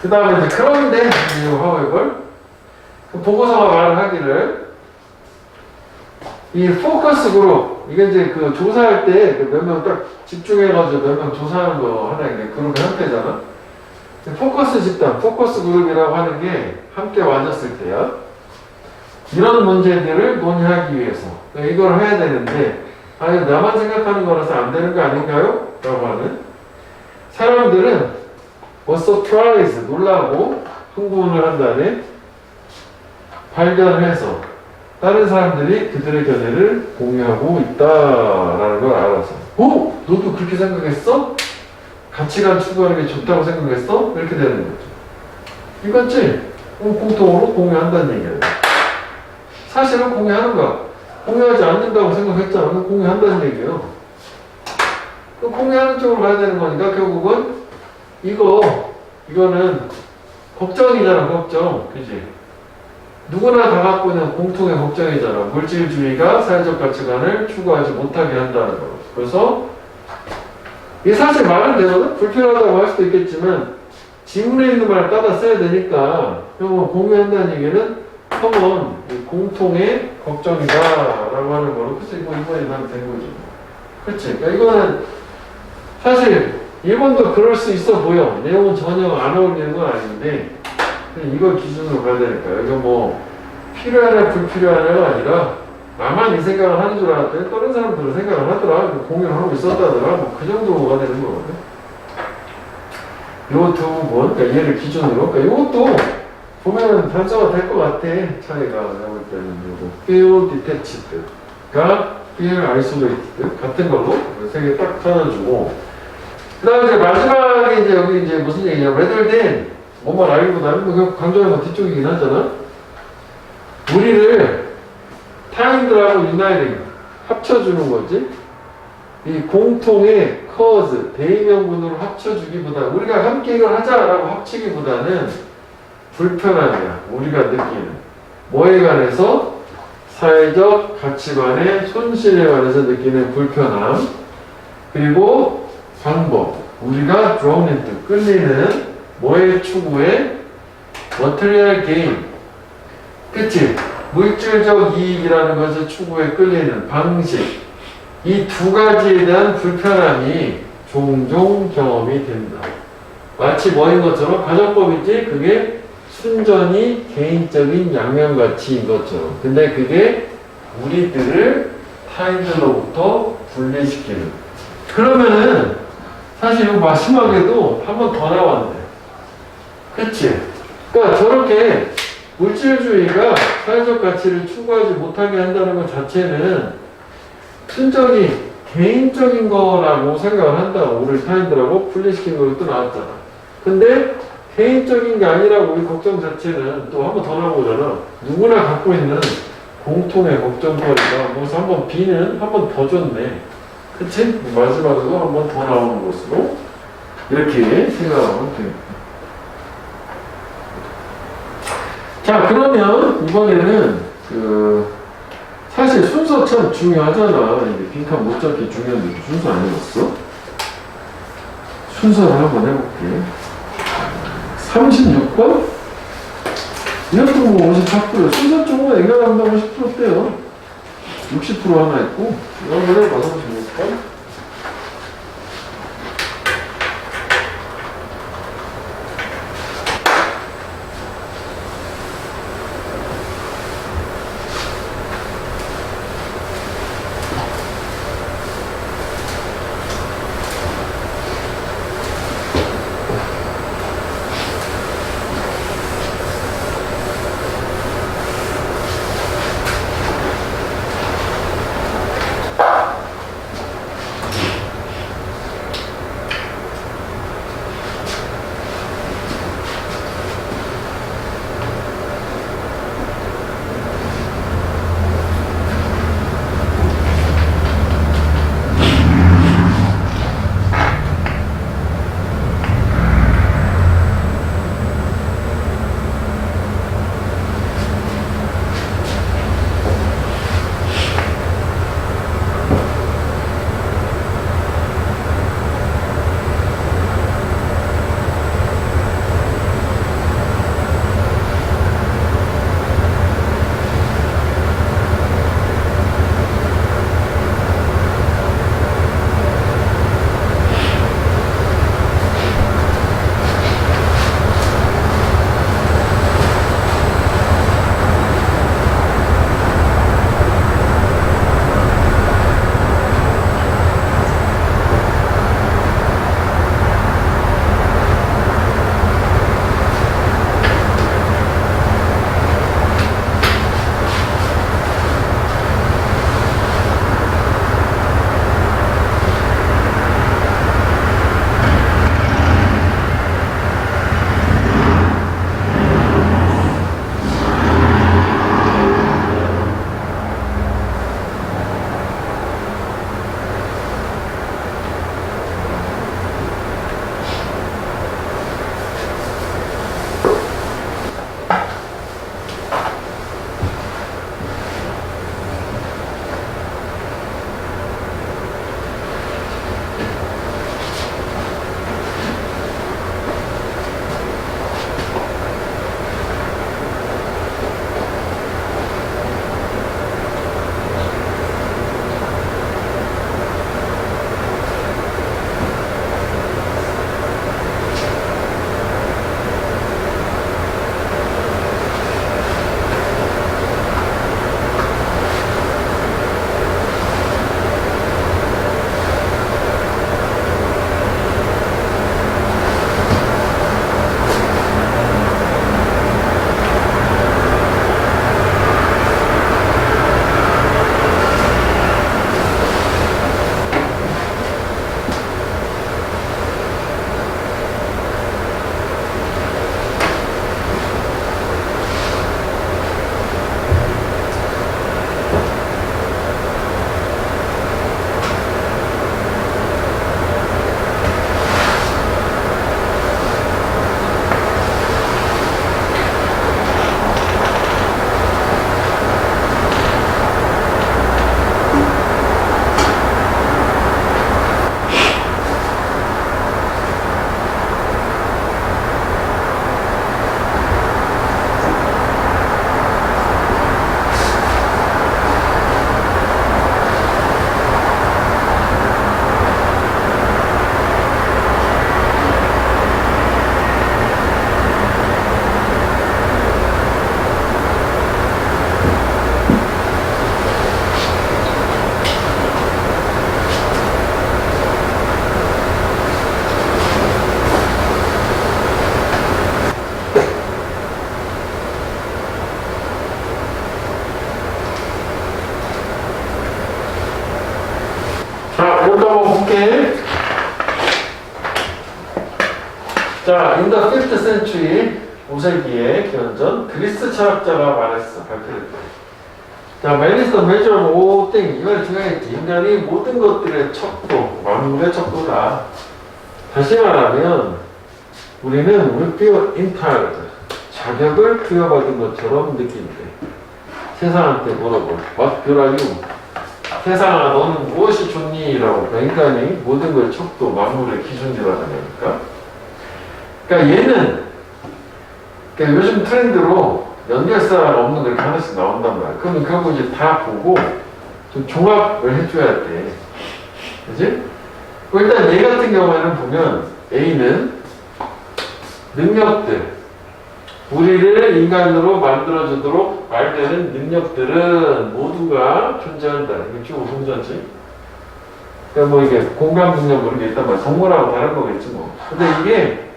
그 다음에 이제, 그런데, however, 그 보고서가 말을 하기를, 이 포커스 그룹, 이게 이제 그 조사할 때 몇 명 딱 집중해가지고 몇 명 조사하는 거 하나, 이게 그룹의 형태잖아. 포커스 집단, 포커스 그룹이라고 하는 게 함께 와졌을 때야. 이런 문제들을 논의하기 위해서 이걸 해야 되는데 아니 나만 생각하는 거라서 안 되는 거 아닌가요? 라고 하는 사람들은 surprise, 놀라고 흥분을 한 다음에 발견을 해서 다른 사람들이 그들의 견해를 공유하고 있다라는 걸 알아서 너도 그렇게 생각했어? 가치관 추구하는 게 좋다고 생각했어? 이렇게 되는 거죠. 이거지? 공통으로 공유한다는 얘기예요. 사실은 공유하는 거야. 공유하지 않는다고 생각했잖아. 공유한다는 얘기예요. 공유하는 쪽으로 가야 되는 거니까 결국은 이거는 걱정이잖아. 걱정. 그지? 누구나 다 갖고 있는 공통의 걱정이잖아. 물질주의가 사회적 가치관을 추구하지 못하게 한다는 거. 그래서 이게 사실 말은 되거든? 불필요하다고 할 수도 있겠지만 지문에 있는 말을 따다 써야 되니까 공유한다는 얘기는 한번 공통의 걱정이다 라고 하는 거로 그래서 이번에 하면 된 거죠. 그렇지? 그러니까 이거는 사실 일본도 그럴 수 있어 보여. 내용은 전혀 안 어울리는 건 아닌데 이걸 기준으로 가야 되니까 이거 뭐 필요하냐 불필요하냐가 아니라 나만 이 생각을 하는 줄 알았더니 다른 사람들은 생각을 하더라. 공유를 하고 있었다더라. 뭐 그 정도가 되는 거거든. 요 두 번, 그러니까 얘를 기준으로. 그러니까 이것도 보면 단서가 될 것 같아. 차이가 나올 때는 요거. feel detached가 feel isolated 같은 걸로 세 개 딱 찾아주고. 그 다음에 이제 마지막에 이제 여기 이제 무슨 얘기냐. rather than 뭐만 알기보다는 뭐 강조하는 거 뒤쪽이긴 하잖아. 우리를 타인들하고 유나이팅 합쳐주는 거지. 이 공통의 cause 대의명분으로 합쳐주기보다 우리가 함께 이걸 하자라고 합치기보다는 불편함이야. 우리가 느끼는 뭐에 관해서 사회적 가치관의 손실에 관해서 느끼는 불편함 그리고 방법 우리가 drawn into 끌리는 뭐의 추구에 material gain 그치? 물질적 이익이라는 것을 추구에 끌리는 방식 이 두 가지에 대한 불편함이 종종 경험이 된다. 마치 뭐인 것처럼 가정법이지 그게 순전히 개인적인 양면가치인 것처럼 근데 그게 우리들을 타인들로부터 분리시키는 그러면은 사실 이거 마지막에도 한 번 더 나왔네. 그치? 그러니까 저렇게 물질주의가 사회적 가치를 추구하지 못하게 한다는 것 자체는 순전히 개인적인 거라고 생각을 한다고 우리 타인들하고 분리시킨 걸로 또 나왔잖아. 근데 개인적인 게 아니라고 이 걱정 자체는 또 한 번 더 나오잖아. 누구나 갖고 있는 공통의 걱정거리가 뭐서 한 번 B는 한 번 더 줬네. 그치? 마지막으로 한 번 더 나오는 것으로 이렇게 생각하면 됩니다. 자, 그러면 이번에는 사실 순서 참 중요하잖아. 이게 빈칸 못 잡기 중요한데 순서 안 해봤어? 순서를 한번 해볼게. 36번? 이것도 뭐 54%. 순서 쪽으로 애결한다고 10%대요. 60% 하나 있고. 이거 한번 해봐서 36번. 볼게. 자, in the 5th century 5세기에 기원전 그리스 철학자가 말했어. 발표했대. 자, man is the measure of all things. 이 말이 중요했지. 인간이 모든 것들의 척도, 만물의 척도다. 다시 말하면 우리는 we feel entitled. 자격을 부여받은 것처럼 느낀대. 세상한테 물어볼. What good are you? 세상아, 너는 무엇이 좋니? 라고. 인간이 모든 걸 척도, 만물의 기준이라는 거니까. 그러니까 얘는 그러니까 요즘 트렌드로 연결사가 없는 거 이렇게 하나씩 나온단 말이야. 그러면 그거 이제 다 보고 좀 종합을 해줘야 돼. 그지? 일단 얘 같은 경우에는 보면 A는 능력들, 우리를 인간으로 만들어주도록 말되는 능력들은 모두가 존재한다. 이게 쭉 우성전지. 그러니까 뭐 이게 공감 능력 그런 게 있단 말이야. 동물하고 다른 거겠지 뭐. 근데 이게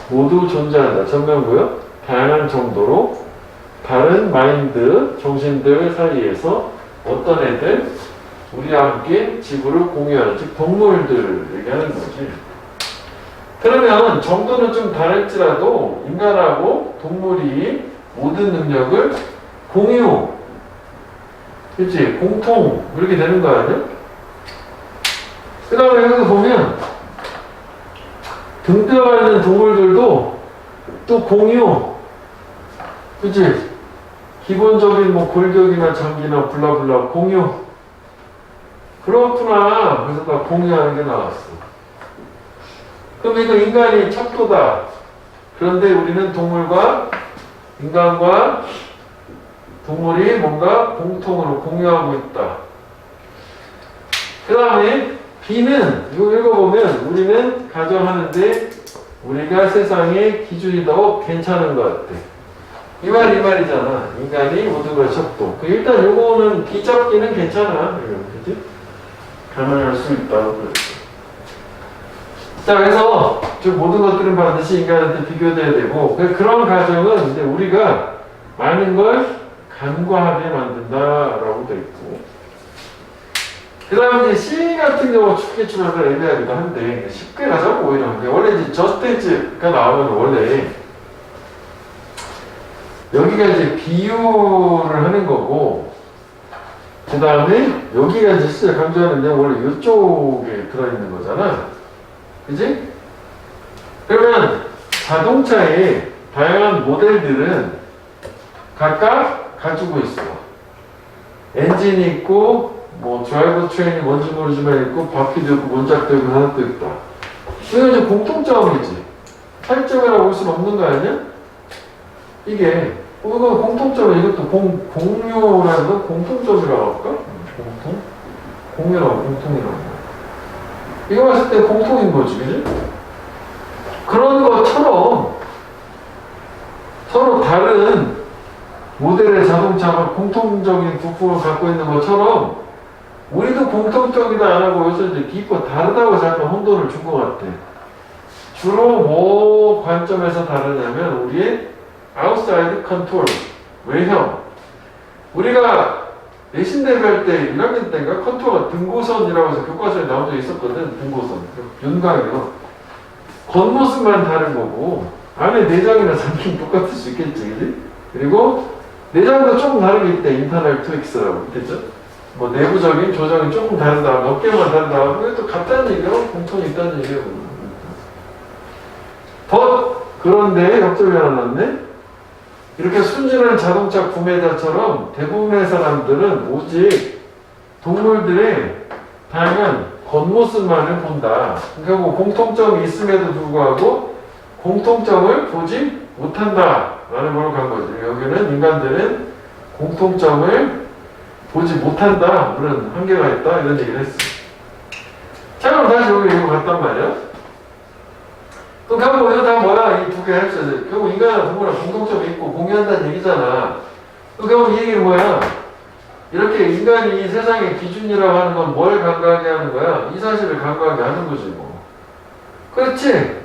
모두 존재한다. 전면고요. 다양한 정도로 다른 마인드, 정신들 사이에서 어떤 애들 우리와 함께 지구를 공유하는, 즉 동물들 얘기하는 거지. 그러면 정도는 좀 다를지라도 인간하고 동물이 모든 능력을 공유, 그치? 공통 이렇게 되는 거 아니야? 그 다음에 여기서 보면 등 들어가 있는 동물들도 또 공유, 그치? 기본적인 뭐 골격이나 장기나 블라블라 공유. 그렇구나. 그래서 다 공유하는 게 나왔어. 그럼 이거 인간이 척도다. 그런데 우리는 동물과 인간과 동물이 뭔가 공통으로 공유하고 있다. 그 다음에 B는 이거 읽어보면 우리는 가정하는데 우리가 세상의 기준이 더 괜찮은 것 같아. 이 말이잖아. 인간이 모든 걸 척도. 일단 요거는 비잡기는 괜찮아. 그지? 가능할 수 있다고. 자, 그래서 좀 모든 것들은 반드시 인간한테 비교돼야 되고, 그런 가정은 이제 우리가 많은 걸 간과하게 만든다라고 돼 있고. 그 다음에 이제 C 같은 경우 쉽게 추론을 애매하기도 한데, 쉽게 가자고 오히려. 원래 이제 저스테이지가 나오면 원래 여기가 이제 비유를 하는 거고, 그 다음에 여기가 이제 진짜 강조하는 게 원래 이쪽에 들어있는 거잖아. 그지? 그러면 자동차의 다양한 모델들은 각각 가지고 있어. 엔진이 있고, 뭐 드라이버 트레인이 뭔지 모르지만 있고, 바퀴도 있고, 원작도 있고, 하나도 있다. 이건 이제 공통점이지. 차이점이라고 볼 수는 없는 거 아니야? 이게 이거 공통점은 이것도 공유라는 건 공통점이라고 할까? 공통? 공유라고 공통이라고. 이거 봤을 때 공통인 거지, 그지? 그런 것처럼 서로 다른 모델의 자동차가 공통적인 부품을 갖고 있는 것처럼 우리도 공통적이다 안 하고 여기서 이제 기껏 다르다고 잠깐 혼돈을 준 것 같아. 주로 뭐 관점에서 다르냐면 우리의 outside control, 외형. 우리가 내신 대비할 때 1학년 때인가 컨투어가 등고선이라고 해서 교과서에 나온 적이 있었거든. 등고선. 윤곽이요. 겉모습만 다른 거고 안에 내장이나 장기는 똑같을 수 있겠지, 그지? 그리고 내장도 조금 다르게 있대. 인터널 트윅스라고 있겠죠? 뭐 내부적인 조정이 조금 다르다, 몇 개만 다르다. 그게 또 같다는 얘기고 공통이 있다는 얘기고. 그런데 역점이 하나 났네. 이렇게 순진한 자동차 구매자처럼 대부분의 사람들은 오직 동물들의 다양한 겉모습만을 본다. 그러니까 뭐 공통점이 있음에도 불구하고 공통점을 보지 못한다라는 걸 간 거죠. 여기는 인간들은 공통점을 보지 못한다. 물론 한계가 있다. 이런 얘기를 했어. 자, 그럼 다시 여기 이거 갔단 말이야. 그럼 결국 이거 다 뭐야? 이 두 개 합쳐서 결국 인간이나 동물은 공통점이 있고 공유한다는 얘기잖아. 그럼 결국 이 얘기는 뭐야? 이렇게 인간이 이 세상의 기준이라고 하는 건 뭘 간과하게 하는 거야? 이 사실을 간과하게 하는 거지 뭐. 그렇지?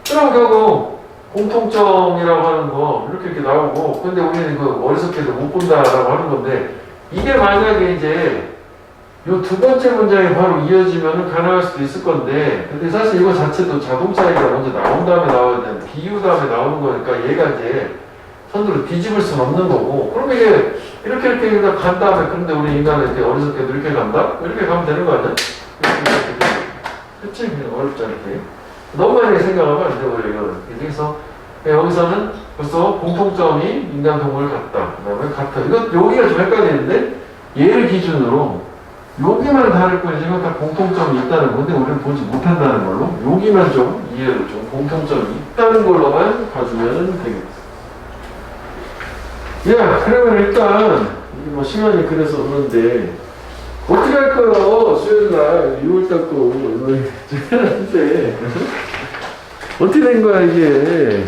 그럼 결국 공통점이라고 하는 거 이렇게 나오고, 근데 우리는 그 어리석게도 못 본다라고 하는 건데, 이게 만약에 이제 요 두 번째 문장이 바로 이어지면 가능할 수도 있을 건데, 근데 사실 이거 자체도 자동차 얘기가 먼저 나온 다음에 나와야 되는, 비유 다음에 나오는 거니까 얘가 이제 선두로 뒤집을 수는 없는 거고, 그럼 이게 이렇게 그냥 간 다음에, 근데 우리 인간은 이렇게 어리석게도 이렇게 간다? 이렇게 가면 되는 거 아니야? 그치? 그냥 어렵지 않게. 너무 많이 생각하면 안 되고, 이거는. 그래서 여기서는 벌써 공통점이 인간 동물 같다. 그 다음에 같아. 이거, 여기가 좀 헷갈리는데, 얘를 기준으로 여기만 다를 뿐이지 이건 다 공통점이 있다는 건데 우리는 보지 못한다는 걸로 여기만 좀 이해를 좀 공통점이 있다는 걸로만 봐주면 되겠다. 야, 그러면 일단 이게 뭐 시간이 그래서 그런데 어떻게 할까요? 수요일날 6월달 거 이거 어떻게 된 거야 이게?